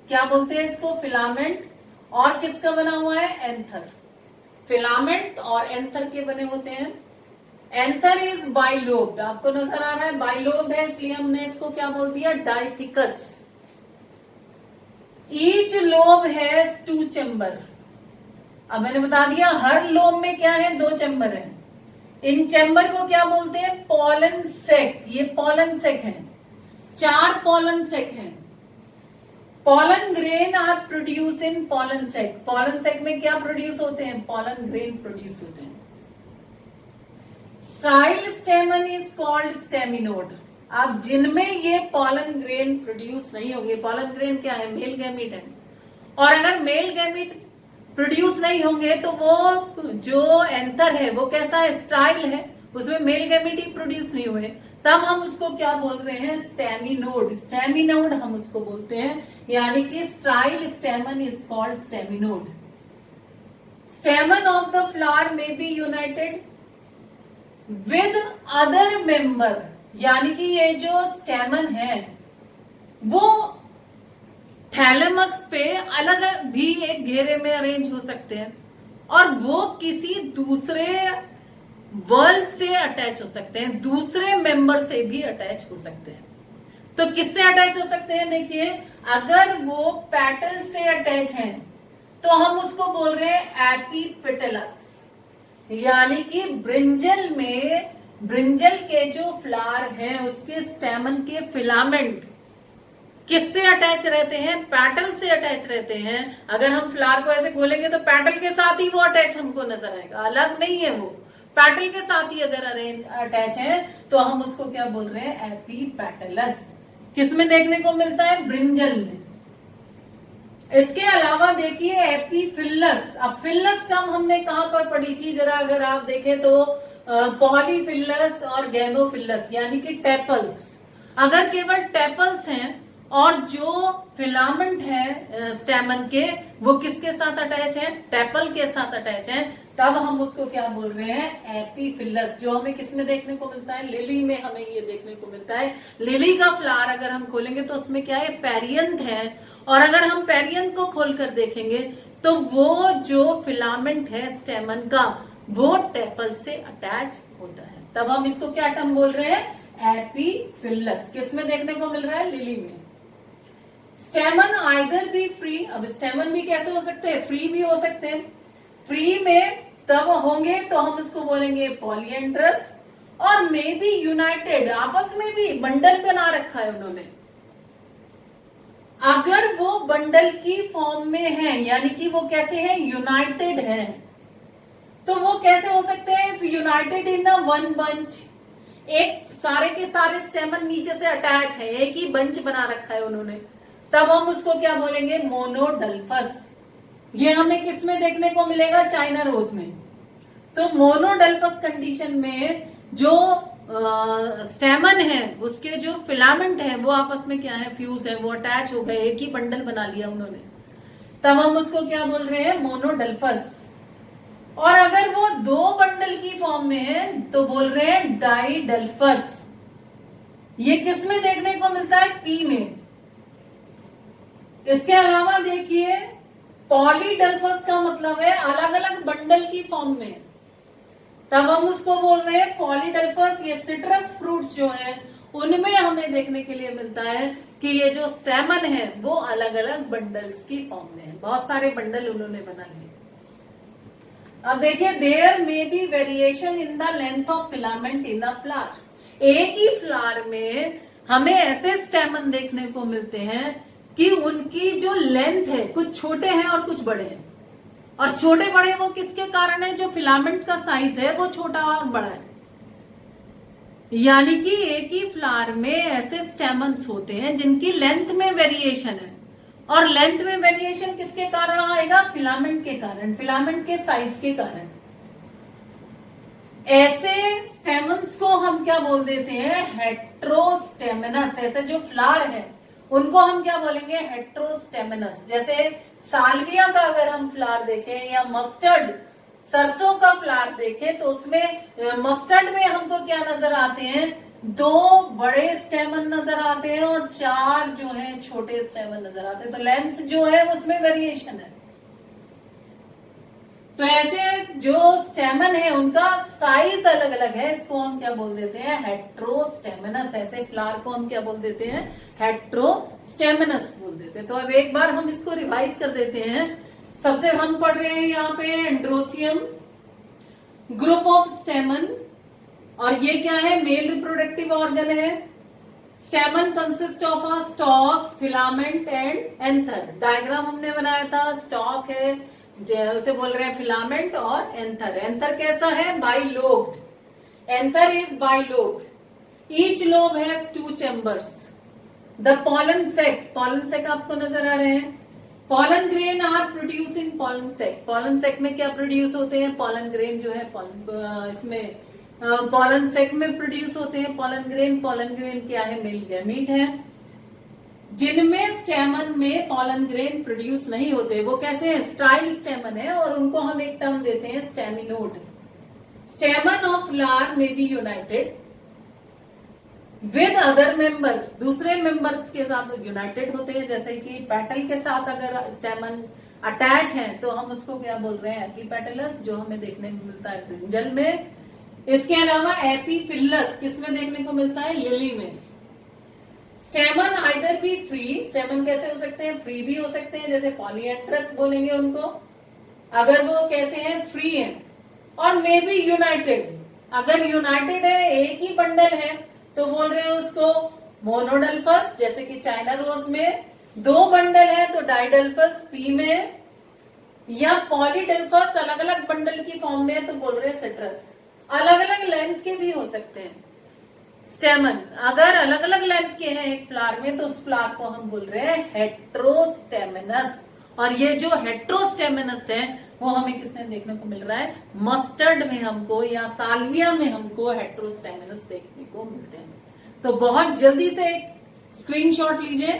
क्या बोलते हैं इसको, फिलामेंट, और किसका बना हुआ है, एंथर। फिलामेंट और एंथर के बने होते हैं। एंथर इज बाइलोब्ड, आपको नजर आ रहा है बाइलोब्ड है, इसलिए हमने इसको क्या बोल दिया, dithecous. Each lobe has two chamber. अब मैंने बता दिया हर लोब में क्या है, दो चैम्बर है। इन चैम्बर को क्या बोलते हैं, पॉलन सेक। ये पॉलन सेक है, चार पॉलन सेक हैं। Pollen grain are produce in pollen sac. Pollen sac में क्या प्रोड्यूस होते हैं, पॉलन ग्रेन प्रोड्यूस होते हैं। Style stamen is called staminode. अब जिनमें ये पॉलन ग्रेन प्रोड्यूस नहीं होंगे, पॉलन ग्रेन क्या है, मेल गैमीट है, और अगर मेल गैमीट प्रोड्यूस नहीं होंगे तो वो जो एंथर है वो कैसा है, स्टाइल है, उसमें मेल गैमीट ही प्रोड्यूस नहीं हुए, तब हम उसको क्या बोल रहे हैं, स्टेमिनोड। स्टेमिनोड हम उसको बोलते हैं, यानी कि style stamen is called staminode. Stamen of the flower में be united with other member, यानी कि ये जो स्टेमन है वो थैलेमस पे अलग भी एक घेरे में अरेंज हो सकते हैं और वो किसी दूसरे वर्ल्ड से अटैच हो सकते हैं, दूसरे मेंबर से भी अटैच हो सकते हैं। तो किससे अटैच हो सकते हैं, देखिए अगर वो पेटल से अटैच हैं तो हम उसको बोल रहे हैं एपीपेटलस, यानी कि ब्रिंजल में, ब्रिंजल के जो फ्लावर हैं उसके स्टेमन के फिलामेंट किससे अटैच रहते हैं, पेटल से अटैच रहते हैं। अगर हम फ्लावर को ऐसे खोलेंगे तो पेटल के साथ ही वो अटैच हमको नजर आएगा, अलग नहीं है, वो पेटल के साथ ही अगर अटैच है तो हम उसको क्या बोल रहे हैं, एपीपेटलस। किसमें देखने को मिलता है, ब्रिंजल में। इसके अलावा देखिए एपीफिलस। अब फिलस टर्म हमने कहां पर पढ़ी थी, जरा अगर आप देखें तो पॉलीफिलस और गैमोफिलस, यानी कि टेपल्स। अगर केवल टेपल्स हैं और जो फिलामेंट है स्टेमन के वो किसके साथ अटैच है, टेपल के साथ अटैच है, तब हम उसको क्या बोल रहे हैं, एपीफिलस। जो हमें किसमें देखने को मिलता है, लिली में हमें ये देखने को मिलता है। लिली का फ्लावर अगर हम खोलेंगे तो उसमें क्या है, पेरियंथ है, और अगर हम पेरियंथ को खोलकर देखेंगे तो वो जो फिलामेंट है स्टेमन का वो टेपल से अटैच होता है, तब हम इसको क्या टर्म बोल रहे हैं, एपीफिलस। किसमें देखने को मिल रहा है, लिली में। स्टेमन आइदर बी फ्री। अब स्टेमन भी कैसे हो सकते हैं, फ्री भी हो सकते हैं। फ्री में तब होंगे तो हम इसको बोलेंगे पॉलीएंड्रस, और मे बी यूनाइटेड, आपस में भी बंडल बना रखा है उन्होंने। अगर वो बंडल की फॉर्म में है, यानी कि वो कैसे है, यूनाइटेड है, तो वो कैसे हो सकते हैं, United in a one bunch. एक सारे के सारे स्टेमन नीचे से अटैच है, एक ही बंच बना रखा है उन्होंने, तब हम उसको क्या बोलेंगे, मोनोडल्फस। ये हमें किस में देखने को मिलेगा, चाइना रोज में। तो मोनोडल्फस कंडीशन में जो स्टेमन है उसके जो फिलामेंट है वो आपस में क्या है, फ्यूज है, वो अटैच हो गए, एक ही बंडल बना लिया उन्होंने। तब हम उसको क्या बोल रहे हैं, मोनोडल्फस। और अगर वो 2 बंडल की फॉर्म में है तो बोल रहे हैं डाइडल्फस। ये किस में देखने को मिलता है, पी में। इसके अलावा देखिए पॉलीडल्फस का मतलब है अलग अलग बंडल की फॉर्म में, तब हम उसको बोल रहे हैं पॉलीडल्फस। ये सिट्रस फ्रूट्स जो है उनमें हमें देखने के लिए मिलता है कि ये जो स्टेमन है वो अलग अलग बंडल्स की फॉर्म में है, बहुत सारे बंडल उन्होंने बना लिए। अब देखिए there may be variation in the length of filament in a flower. एक ही फ्लावर में हमें ऐसे स्टेमन देखने को मिलते हैं कि उनकी जो लेंथ है कुछ छोटे हैं और कुछ बड़े हैं। और छोटे बड़े वो किसके कारण है, जो फिलामेंट का साइज है वो छोटा और बड़ा है। यानी कि एक ही फ्लावर में ऐसे स्टेमन्स होते हैं जिनकी लेंथ में वेरिएशन है, और लेंथ में वेरिएशन किसके कारण आएगा, फिलामेंट के कारण, फिलामेंट के साइज के कारण। ऐसे स्टेमन्स को हम क्या बोल देते हैं, हेट्रोस्टेमिनस। ऐसे जो फ्लावर है उनको हम क्या बोलेंगे, हेट्रोस्टेमिनस। जैसे साल्विया का अगर हम फ्लावर देखें या मस्टर्ड, सरसों का फ्लावर देखें तो उसमें मस्टर्ड में हमको क्या नजर आते हैं, 2 बड़े स्टेमन नजर आते हैं और 4 जो है छोटे स्टेमन नजर आते हैं। तो लेंथ जो है उसमें वेरिएशन है। तो ऐसे जो स्टेमन है उनका साइज अलग अलग है, इसको हम क्या बोल देते हैं, हेट्रोस्टेमिनस। ऐसे फ्लावर को हम क्या बोल देते हैं, हेट्रोस्टेमिनस बोल देते हैं। तो अब एक बार हम इसको रिवाइज कर देते हैं। सबसे हम पढ़ रहे हैं यहाँ पे एंड्रोसियम, ग्रुप ऑफ स्टेमन, और ये क्या है, मेल रिप्रोडक्टिव ऑर्गन है। Stamen consist of a stock, filament and anther. Diagram हमने बनाया था, स्टॉक है उसे बोल रहे हैं फिलामेंट, और एंथर। एंथर कैसा है, bilobed. Anther is bilobed. Each lobe has 2 chambers. The pollen sac, pollen sac आपको नजर आ रहे हैं। Pollen grain are produce in pollen sac. Pollen sac में क्या प्रोड्यूस होते हैं, पॉलन ग्रेन जो है इसमें पॉलन सेक में प्रोड्यूस होते हैं पॉलन ग्रेन। पॉलन ग्रेन क्या है, मेल गैमीट है। जिनमें स्टेमन में पॉलन ग्रेन प्रोड्यूस नहीं होते वो कैसे है, स्टाइल स्टेमन है, और उनको हम एक टर्म देते हैं स्टेमिनोड। स्टेमन ऑफ फ्लावर में be united with other member, दूसरे मेंबर्स के साथ यूनाइटेड होते हैं। जैसे कि पेटल के साथ अगर स्टेमन अटैच है तो हम उसको क्या बोल रहे हैं, एपीपेटलस, जो हमें देखने को मिलता है ब्रिंजल में। इसके अलावा एपीफिलस किसमें देखने को मिलता है, लिली में। स्टेमन आइदर बी फ्री, स्टेमन कैसे हो सकते हैं, फ्री भी हो सकते हैं, जैसे पॉलीएंड्रस बोलेंगे उनको, अगर वो कैसे हैं, फ्री हैं। और मे बी यूनाइटेड, अगर यूनाइटेड है, एक ही बंडल है, तो बोल रहे हैं उसको मोनोडल्फस। जैसे कि चाइना रोज में 2 बंडल है तो डाइडल्फस पी में, या पॉलीडल्फस अलग अलग बंडल की फॉर्म में तो बोल रहे हैं सिट्रस। अलग अलग लेंथ के भी हो सकते हैं स्टेमन। अगर अलग अलग लेंथ के हैं एक फ्लावर में तो उस फ्लावर को हम बोल रहे हैं हेट्रोस्टेमिनस। और ये जो हेट्रोस्टेमिनस है वो हमें किसमें देखने को मिल रहा है, मस्टर्ड में हमको, या साल्विया में हमको हेट्रोस्टेमिनस देखने को मिलते हैं। तो बहुत जल्दी से एक स्क्रीनशॉट लीजिए।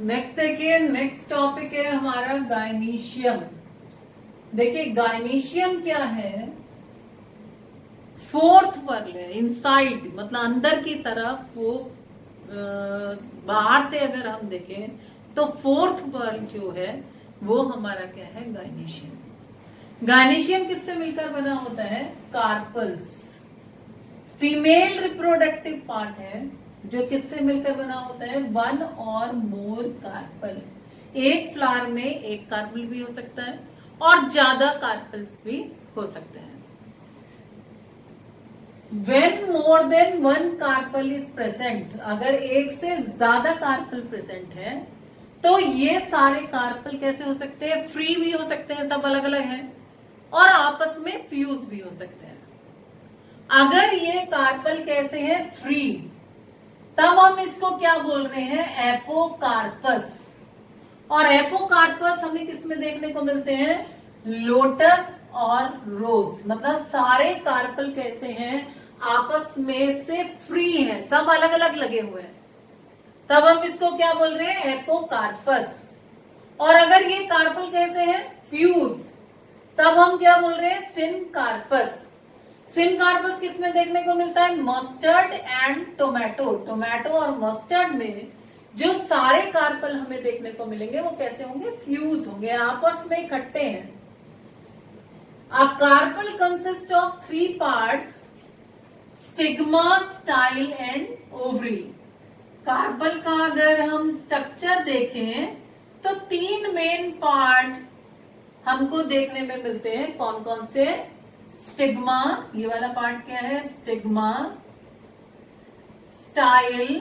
नेक्स्ट देखिए, नेक्स्ट टॉपिक है हमारा गायनीशियम। देखिए गायनीशियम क्या है, 4th पर्ल है, इनसाइड मतलब अंदर की तरफ। वो बाहर से अगर हम देखें तो 4th पर्ल जो है वो हमारा क्या है, गायनीशियम। गायनीशियम किससे मिलकर बना होता है, कार्पल्स। फीमेल रिप्रोडक्टिव पार्ट है जो किससे मिलकर बना होता है, 1 और मोर कार्पल। एक फ्लावर में एक कार्पल भी हो सकता है और ज्यादा कार्पल्स भी हो सकते हैं। When more than 1 carpel is present, अगर एक से ज्यादा कार्पल प्रेजेंट है तो ये सारे कार्पल कैसे हो सकते हैं, फ्री भी हो सकते हैं, सब अलग अलग हैं, और आपस में फ्यूज भी हो सकते हैं। अगर ये कार्पल कैसे है, फ्री, तब हम इसको क्या बोल रहे हैं, एपोकार्पस। और एपोकार्पस हमें किसमें देखने को मिलते हैं, लोटस और रोज। मतलब सारे कार्पल कैसे हैं, आपस में से फ्री है, सब अलग अलग लगे हुए हैं, तब हम इसको क्या बोल रहे हैं? एपोकार्पस। और अगर ये कार्पल कैसे है? फ्यूज, तब हम क्या बोल रहे हैं? सिनकार्पस। सिनकार्पस किस में देखने को मिलता है? Mustard and tomato. टोमेटो और मस्टर्ड में जो सारे कार्पल हमें देखने को मिलेंगे वो कैसे होंगे? फ्यूज होंगे, आपस में इकट्ठे हैं। A carpel consists of 3 parts: stigma, style and ovary. Carpel का अगर हम स्ट्रक्चर देखें तो 3 मेन पार्ट हमको देखने में मिलते हैं। कौन कौन से? स्टिग्मा, ये वाला पार्ट क्या है? Stigma, style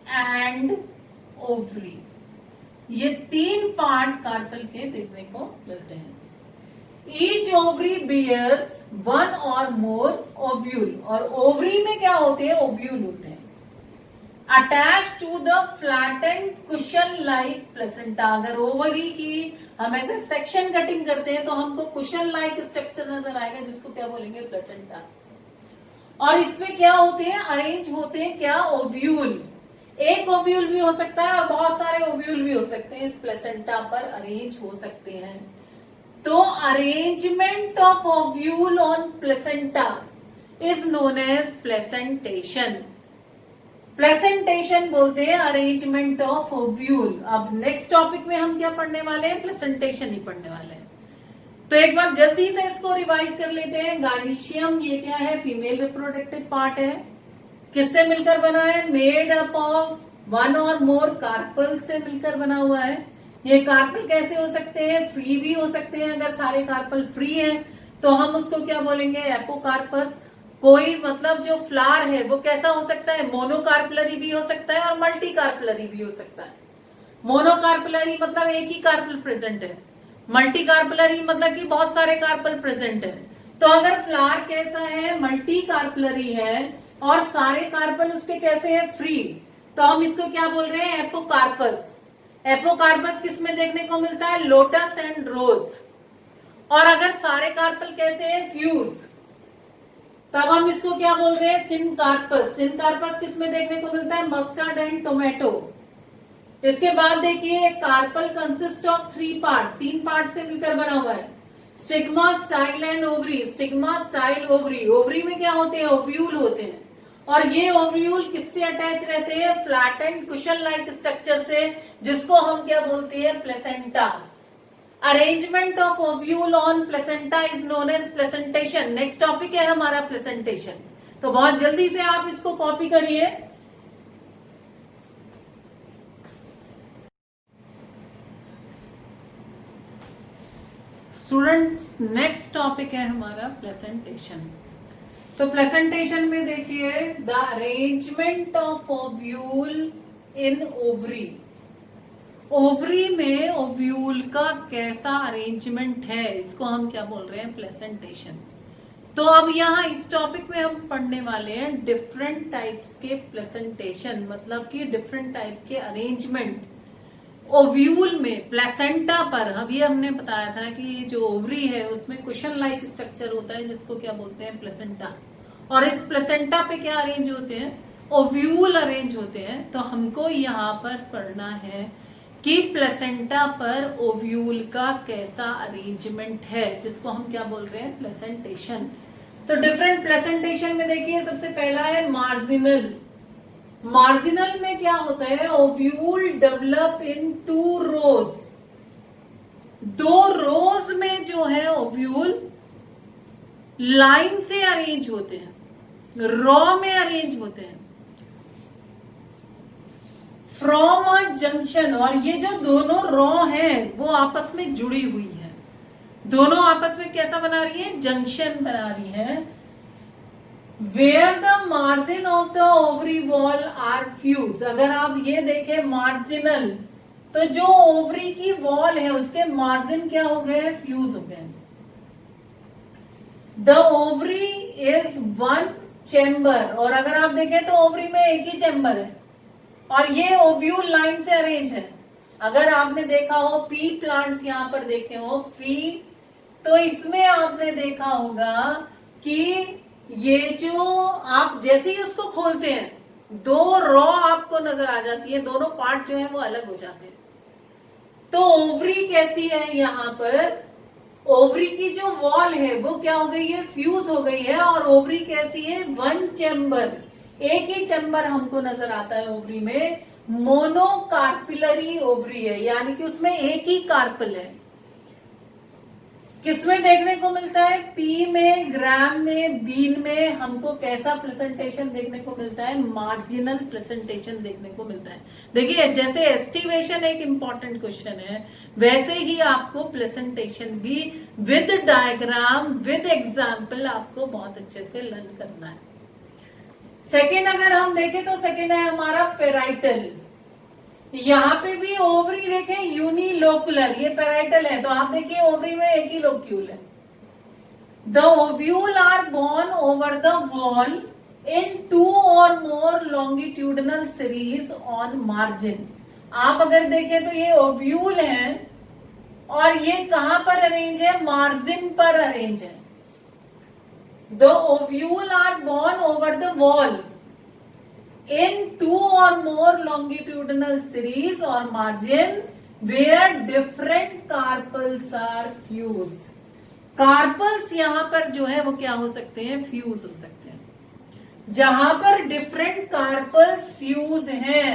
and ovary. ये 3 पार्ट कार्पल के देखने को मिलते हैं। Each ovary bears 1 or more ovule, और ओवरी में क्या होते हैं? ओव्यूल होते हैं। Attached to the flattened cushion like placenta। अगर ओवरी की हम ऐसे सेक्शन कटिंग करते हैं तो हमको कुशन लाइक स्ट्रक्चर नजर आएगा, जिसको क्या बोलेंगे? प्लेसेंटा। और इसमें क्या होते हैं? अरेंज होते हैं क्या? ओव्यूल। एक ओव्यूल भी हो सकता है और बहुत सारे ओव्यूल भी हो सकते हैं, इस प्लेसेंटा पर अरेंज हो सकते हैं। तो arrangement of ovule on placenta is known as placentation. Placentation बोलते हैं अरेंजमेंट ऑफ ओव्यूल। अब नेक्स्ट टॉपिक में हम क्या पढ़ने वाले हैं? प्लेसेंटेशन ही पढ़ने वाले हैं। तो एक बार जल्दी से इसको रिवाइज कर लेते हैं। गायनीशियम ये क्या है? फीमेल रिप्रोडक्टिव पार्ट है। किससे मिलकर बना है? मेड अप ऑफ 1 और मोर कार्पल से मिलकर बना हुआ है। ये कार्पल कैसे हो सकते हैं? फ्री भी हो सकते हैं। अगर सारे कार्पल फ्री हैं तो हम उसको क्या बोलेंगे? एपोकार्पस। कोई मतलब जो फ्लावर है वो कैसा हो सकता है? मोनोकार्पलरी भी हो सकता है और मल्टी कार्पलरी भी हो सकता है। मोनोकार्पलरी मतलब एक ही कार्पल प्रेजेंट है, मल्टी कार्पलरी मतलब कि बहुत सारे कार्पल प्रेजेंट है। तो अगर फ्लावर कैसा है? मल्टी कार्पलरी है और सारे कार्पल उसके कैसे है? फ्री, तो हम इसको क्या बोल रहे हैं? एपोकार्पस। एपोकार्पस किस में देखने को मिलता है? लोटस एंड रोज। और अगर सारे कार्पल कैसे है? फ्यूज, तब हम इसको क्या बोल रहे हैं? सिनकार्पस। सिनकार्पस किस में देखने को मिलता है? Mustard and tomato. इसके बाद देखिए, carpel consist of 3 part, 3 part से मिलकर बना हुआ है। Stigma, style and ovary. Stigma, style, ovary. Ovary में क्या होते हैं? ओव्यूल होते हैं। और ये ओव्यूल किससे अटैच रहते हैं? फ्लैटेंड कुशन लाइक स्ट्रक्चर से, जिसको हम क्या बोलते हैं? Placenta. Arrangement of ovule on placenta is known as placentation. Next topic है हमारा प्लेसेंटेशन। तो बहुत जल्दी से आप इसको कॉपी करिए। स्टूडेंट्स, नेक्स्ट टॉपिक है हमारा प्लेसेंटेशन। तो प्लेसेंटेशन में देखिए, the arrangement of ovule in ovary. Ovary में ओव्यूल का कैसा अरेंजमेंट है, इसको हम क्या बोल रहे हैं? प्लेसेंटेशन। तो अब यहाँ इस टॉपिक में हम पढ़ने वाले हैं डिफरेंट टाइप्स के प्लेसेंटेशन, मतलब कि डिफरेंट टाइप के अरेंजमेंट ओव्यूल में, प्लेसेंटा पर। अभी हमने बताया था कि जो ओवरी है उसमें कुशन लाइक स्ट्रक्चर होता है, जिसको क्या बोलते हैं? प्लेसेंटा। और इस प्लेसेंटा पे क्या अरेंज होते हैं? ओव्यूल अरेंज होते हैं। तो हमको यहाँ पर पढ़ना है कि प्लेसेंटा पर ओव्यूल का कैसा अरेंजमेंट है, जिसको हम क्या बोल रहे हैं? प्लेसेंटेशन। तो डिफरेंट प्लेसेंटेशन में देखिए, सबसे पहला है मार्जिनल। मार्जिनल में क्या होता है? ओव्यूल डेवलप इन 2 रोज। 2 रोज में जो है ओव्यूल लाइन से अरेंज होते हैं, रॉ में अरेंज होते हैं फ्रॉम अ जंक्शन। और ये जो दोनों रॉ हैं वो आपस में जुड़ी हुई है। दोनों आपस में कैसा बना रही है? जंक्शन बना रही है। Where the margin of the ovary wall are fuse. अगर आप ये देखें मार्जिनल, तो जो ओवरी की वॉल है उसके मार्जिन क्या हो गए? फ्यूज हो गए। The ovary is 1 chamber. और अगर आप देखें तो ओवरी में एक ही चेम्बर है और ये ओव्यूल लाइन से अरेंज है। अगर आपने देखा हो पी प्लांट्स, यहां पर देखे हो पी, तो इसमें आपने देखा होगा कि ये जो आप जैसे ही उसको खोलते हैं, दो रॉ आपको नजर आ जाती है, दोनों पार्ट जो है वो अलग हो जाते हैं। तो ओवरी कैसी है, यहाँ पर ओवरी की जो वॉल है वो क्या हो गई है, फ्यूज हो गई है। और ओवरी कैसी है, वन चेम्बर, एक ही चेम्बर हमको नजर आता है ओवरी में। मोनोकार्पिलरी ओवरी है, यानी कि उसमें एक ही कार्पल है। किसमें देखने को मिलता है, पी में, ग्राम में, बीन में हमको कैसा प्रेजेंटेशन देखने को मिलता है, मार्जिनल प्रेजेंटेशन देखने को मिलता है। देखिए जैसे एस्टिमेशन एक इंपॉर्टेंट क्वेश्चन है, वैसे ही आपको प्रेजेंटेशन भी विद डायग्राम विद एग्जाम्पल आपको बहुत अच्छे से लर्न करना है। सेकेंड अगर हम देखें तो सेकेंड है हमारा पेराइटल। यहाँ पे भी ओवरी देखें यूनिलोकुलर, ये पेराइटल है, तो आप देखिए ओवरी में एक ही लोक्यूल है। The ovule are born over the wall in 2 और more longitudinal series on margin. आप अगर देखें तो ये ओव्यूल है और ये कहां पर अरेंज है, मार्जिन पर अरेंज है। The ovule are born over the wall in 2 or more longitudinal series or margin where different carpels are fused. Carpels यहां पर जो है वो क्या हो सकते हैं, फ्यूज हो सकते हैं। जहां पर डिफरेंट कार्पल्स फ्यूज हैं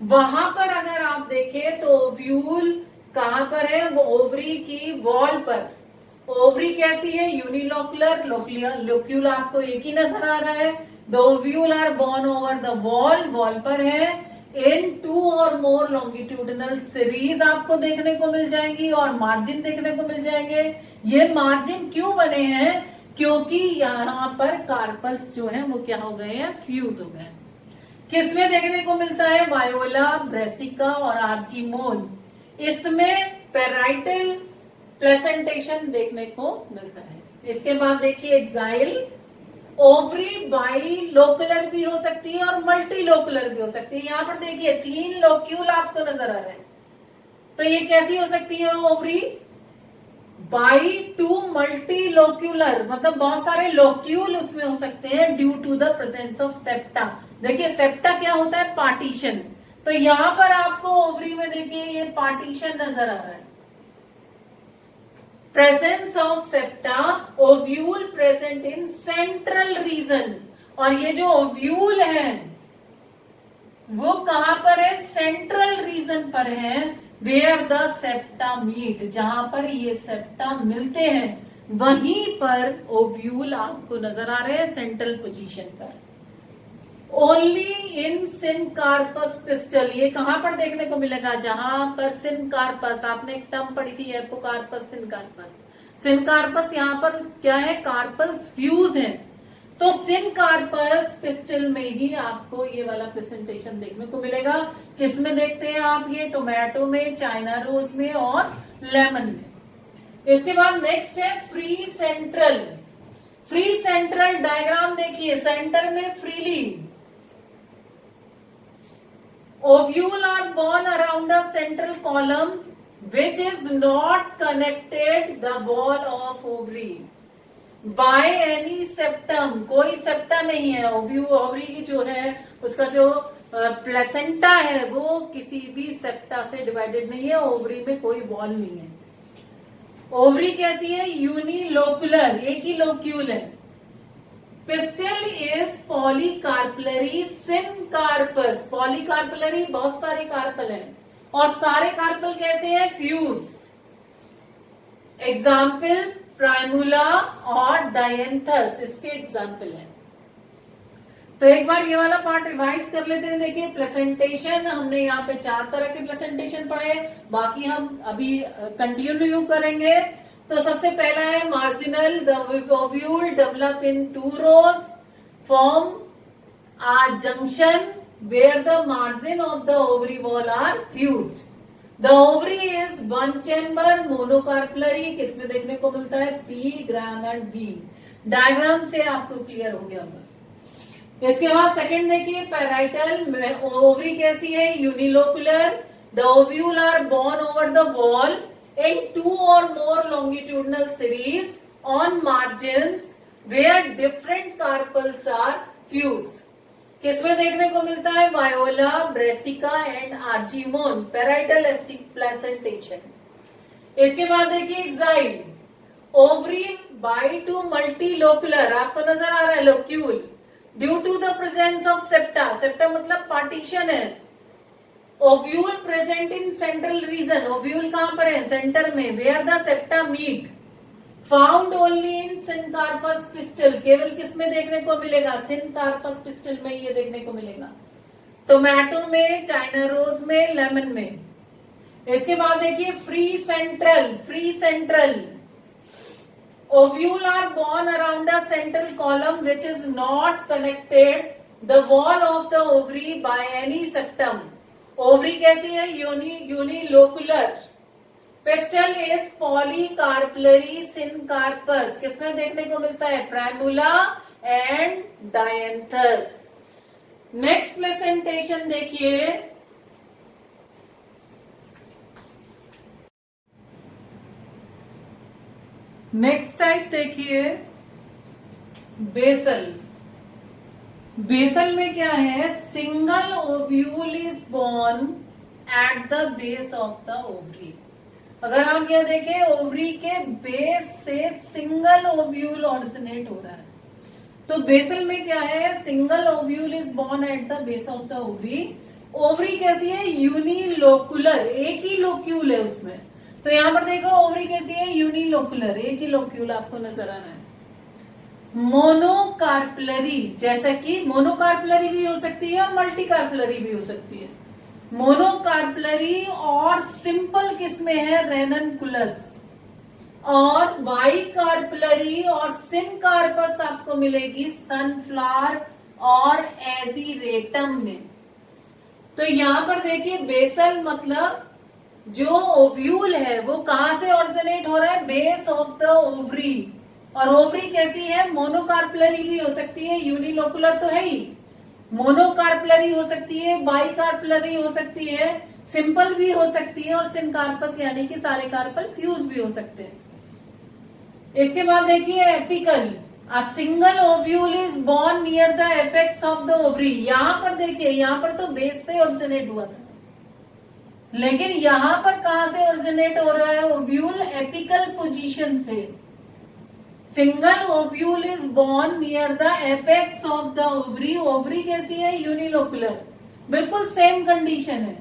वहां पर अगर आप देखें तो ओव्यूल कहां पर है, वो ओवरी की वॉल पर। ओवरी कैसी है, यूनिलोकुलर, लोक्यूल आपको एक ही नजर आ रहा है। The ovule are born over the wall, wall पर है। इन 2 और मोर लॉन्गिट्यूडनल सीरीज आपको देखने को मिल जाएंगी और मार्जिन देखने को मिल जाएंगे। ये मार्जिन क्यों बने हैं, क्योंकि यहाँ पर कार्पल्स जो हैं वो क्या हो गए हैं, फ्यूज हो गए। किसमें देखने को मिलता है, वायोला, ब्रेसिका और आर्चिमोन, इसमें पेराइटल प्रेजेंटेशन देखने को मिलता है। इसके बाद देखिए एक्साइल, ओवरी बाई लोकुलर भी हो सकती है और मल्टी लोकुलर भी हो सकती है। यहाँ पर देखिए 3 लोक्यूल आपको नजर आ रहे हैं, तो ये कैसी हो सकती है ओवरी, बाई 2 मल्टी लोक्यूलर, मतलब बहुत सारे लोक्यूल उसमें हो सकते हैं due to the presence of septa. देखिए सेप्टा क्या होता है, पार्टीशन, तो यहां पर आपको ओवरी में देखिए ये पार्टीशन नजर आ रहा है। Presence of septa, ovule present in central reason, और ये जो ओव्यूल है वो कहां पर है, सेंट्रल रीजन पर है। वेयर द सेप्टा मीट, जहां पर ये सेप्टा मिलते हैं वहीं पर ओव्यूल आपको नजर आ रहे हैं सेंट्रल पोजीशन पर। ओनली इन सिनकार्पस पिस्टल, ये कहां पर देखने को मिलेगा, जहां पर सिनकार्पस, आपने एक टर्म पढ़ी थी एपोकार्पस, सिनकार्पस। सिनकार्पस यहाँ पर क्या है, कार्पल्स फ्यूज हैं, तो सिनकार्पस पिस्टल में ही आपको ये वाला प्रेजेंटेशन देखने को मिलेगा। किसमें देखते हैं आप, ये टोमेटो में, चाइना रोज में और लेमन में। इसके बाद नेक्स्ट है free central. Free central diagram देखिए, सेंटर में freely ovule are born around a central column which is not connected the wall of ovary by any septum, कोई सेप्टा नहीं है। ओवरी की जो है उसका जो प्लेसेंटा है वो किसी भी सेप्टा से डिवाइडेड नहीं है, ओवरी में कोई वॉल नहीं है। ओवरी कैसी है, यूनिलोकुलर, एक ही लोक्यूल है। पिस्टल इज पॉलीकार्पलरी सिनकार्पस, पॉलीकार्पलरी बहुत सारे कार्पल हैं और सारे कार्पल कैसे हैं, फ्यूज। एग्जाम्पल प्राइमुला और डायंथस इसके एग्जाम्पल हैं। तो एक बार ये वाला पार्ट रिवाइज कर लेते हैं। देखिए प्रेजेंटेशन हमने यहाँ पे 4 तरह के प्रेजेंटेशन पढ़े, बाकी हम अभी कंटिन्यू करेंगे। तो सबसे पहला है marginal, the ovule develop in 2 rows form a junction where the margin of the ovary wall are fused. The ovary is one chamber monocarpellary, किसमें देखने को मिलता है, P, gram and B। Diagram से आपको क्लियर हो गया होगा। इसके बाद सेकंड देखिए पैराइटल, ओवरी कैसी है, unilocular. The ovule are born over the wall in 2 or more longitudinal series on margins where different carpels are fuse. किसमें देखने को मिलता है? Viola, brassica and argemone, parietal placentation. इसके बाद देखिए axile, ovary by two multilocular, आपको नजर आ रहा है locule, due to the presence of septa, septa मतलब पार्टीशन है। Ovule present in central region, ovule कहां पर है? सेंटर में। Where the septa meet, found only in syncarpous pistil, केवल किसमें देखने को मिलेगा? सिनकार्पस पिस्टल में ये देखने को मिलेगा। टोमेटो में, चाइना रोज में, लेमन में। इसके बाद देखिए free central, free central, ovule are born around a central column which is not connected the wall of the ovary by any septum. Ovary कैसी है? Unilocular. Pistil is polycarpellary syncarpous, किसमें देखने को मिलता है? Primula and dianthus. Next presentation देखिए, next type देखिए basal. Basal में क्या है? Single ovule is born at the base of the ovary. अगर आप यह देखें, ओवरी के बेस से सिंगल ओव्यूल ऑरिजिनेट हो रहा है। तो बेसल में क्या है? Single ovule is born at the base of the ovary. Ovary कैसी है? यूनिलोकुलर, एक ही लोक्यूल है उसमें। तो यहां पर देखो ओवरी कैसी है? यूनिलोकुलर, एक ही लोक्यूल आपको नजर आ रहा है। मोनोकार्पलरी, जैसा कि मोनोकार्पलरी भी हो सकती है और मल्टीकार्पलरी भी हो सकती है। मोनोकार्पलरी और सिंपल किसमें है? रेननकुलस। और बाइकार्पलरी और सिनकार्पस आपको मिलेगी सनफ्लावर और एजीरेटम में। तो यहां पर देखिए बेसल मतलब जो ओव्यूल है वो कहां से ऑरिजिनेट हो रहा है? Base of the ovary. और ओवरी कैसी है? मोनोकार्पलरी भी हो सकती है, यूनिलोकुलर तो है ही, मोनोकार्पलरी हो सकती है, बाइकार्पलरी हो सकती है, सिंपल भी हो सकती है, और सिनकार्पस यानी कि सारे कार्पल फ्यूज भी हो सकते हैं। इसके बाद देखिए apical, a single ovule is born near the apex of the ovary. यहां पर देखिए, यहां पर तो बेस से ऑरिजिनेट हुआ था, लेकिन यहां पर कहां से ओरिजिनेट हो रहा है? ओव्यूल एपिकल पोजीशन से। Single ovule is born near the apex of the ovary. Ovary कैसी है? यूनिलोकुलर, बिल्कुल सेम कंडीशन है,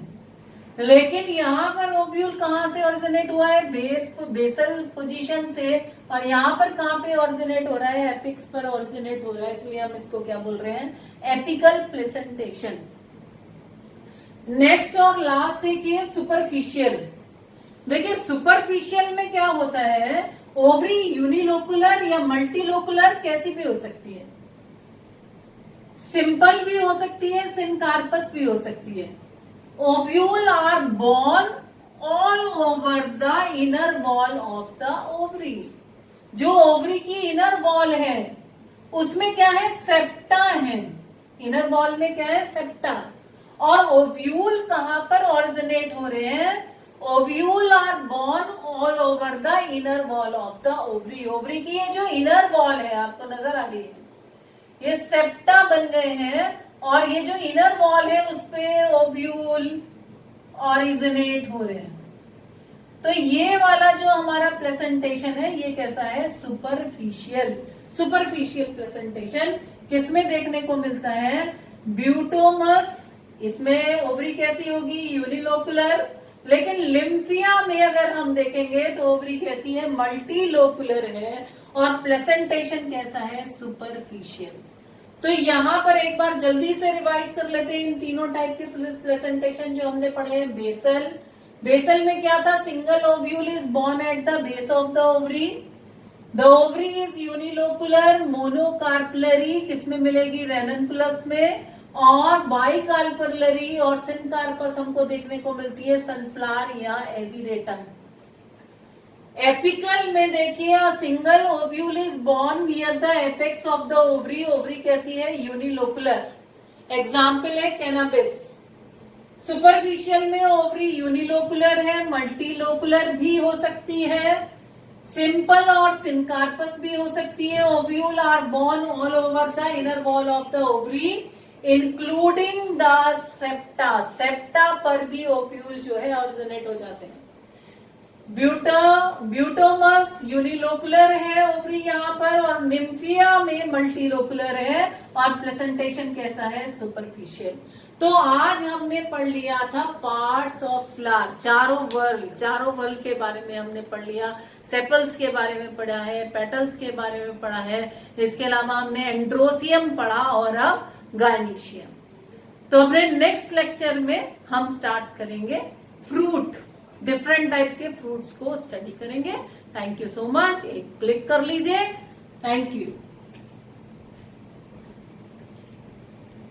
लेकिन यहां पर ओव्यूल कहां से ओरिजिनेट हुआ है? बेसल पोजीशन से। और यहां पर कहां पे ओरिजिनेट हो रहा है? एपिक्स पर ओरिजिनेट हो रहा है, इसलिए हम इसको क्या बोल रहे हैं? Apical placentation. नेक्स्ट और लास्ट देखिए सुपरफिशियल। देखिए सुपरफिशियल में क्या होता है? ओवरी यूनिलोकुलर या मल्टीलोकुलर कैसी भी हो सकती है, सिंपल भी हो सकती है, सिनकार्पस भी हो सकती है। Ovules are born all over the inner wall of the ovary. जो ओवरी की इनर वॉल है उसमें क्या है? सेप्टा है। इनर वॉल में क्या है? सेप्टा। और ओव्यूल कहां पर ऑरिजिनेट हो रहे हैं? Ovules are born all over the inner wall of the ovary. Ovary की ये जो इनर वॉल है आपको नजर आ रही है, ये सेप्टा बन गए हैं, और ये जो इनर वॉल है उस पे ओव्यूल ऑरिजिनेट हो रहे हैं। तो ये वाला जो हमारा प्रेजेंटेशन है ये कैसा है? सुपरफिशियल। सुपरफिशियल प्रेजेंटेशन किसमें देखने को मिलता है? ब्यूटोमस, इसमें ओवरी कैसी होगी? यूनिलोकुलर। लेकिन लिम्फिया में अगर हम देखेंगे तो ओवरी कैसी है? मल्टीलोकुलर है। और प्रेजेंटेशन कैसा है? सुपरफिशियल। तो यहां पर एक बार जल्दी से रिवाइज कर लेते हैं इन तीनों टाइप के प्रेजेंटेशन जो हमने पढ़े हैं। बेसल, बेसल में क्या था? Single ovule is born at the base of the ovary. The ovary is unilocular, monocarpellary किसमें मिलेगी? रेननकुलस में। और बाइकार्पलरी और सिनकार्पस हमको देखने को मिलती है सनफ्लावर या एजीरेटम। एपिकल में देखिए single ovule is born near the apex of the ovary. Ovary कैसी है? यूनिलोकुलर। एग्जाम्पल है कैनाबिस। सुपरफिशियल में ओवरी यूनिलोकुलर है, मल्टीलोकुलर भी हो सकती है, सिंपल और सिनकार्पस भी हो सकती है। Ovules are born all over the inner wall of the ovary including the septa. Septa पर भी ओव्यूल जो है ऑरिजिनेट हो जाते हैं। ब्यूटोमस यूनिलोकुलर है ओवरी यहाँ पर, और निम्फिया में मल्टीलोकुलर है, और प्रेजेंटेशन कैसा है, सुपरफिशियल। तो आज हमने पढ़ लिया था पार्ट्स ऑफ फ्लावर, चारों वर्ल के बारे में हमने पढ़ लिया, सेपल्स के बारे में पढ़ा है, पेटल्स के बारे में पढ़ा है, इसके अलावा हमने एंड्रोसियम पढ़ा और अब गायनीशियम। तो अपने नेक्स्ट लेक्चर में हम स्टार्ट करेंगे फ्रूट, डिफरेंट टाइप के फ्रूट्स को स्टडी करेंगे। थैंक यू सो मच, एक क्लिक कर लीजिए। Thank you.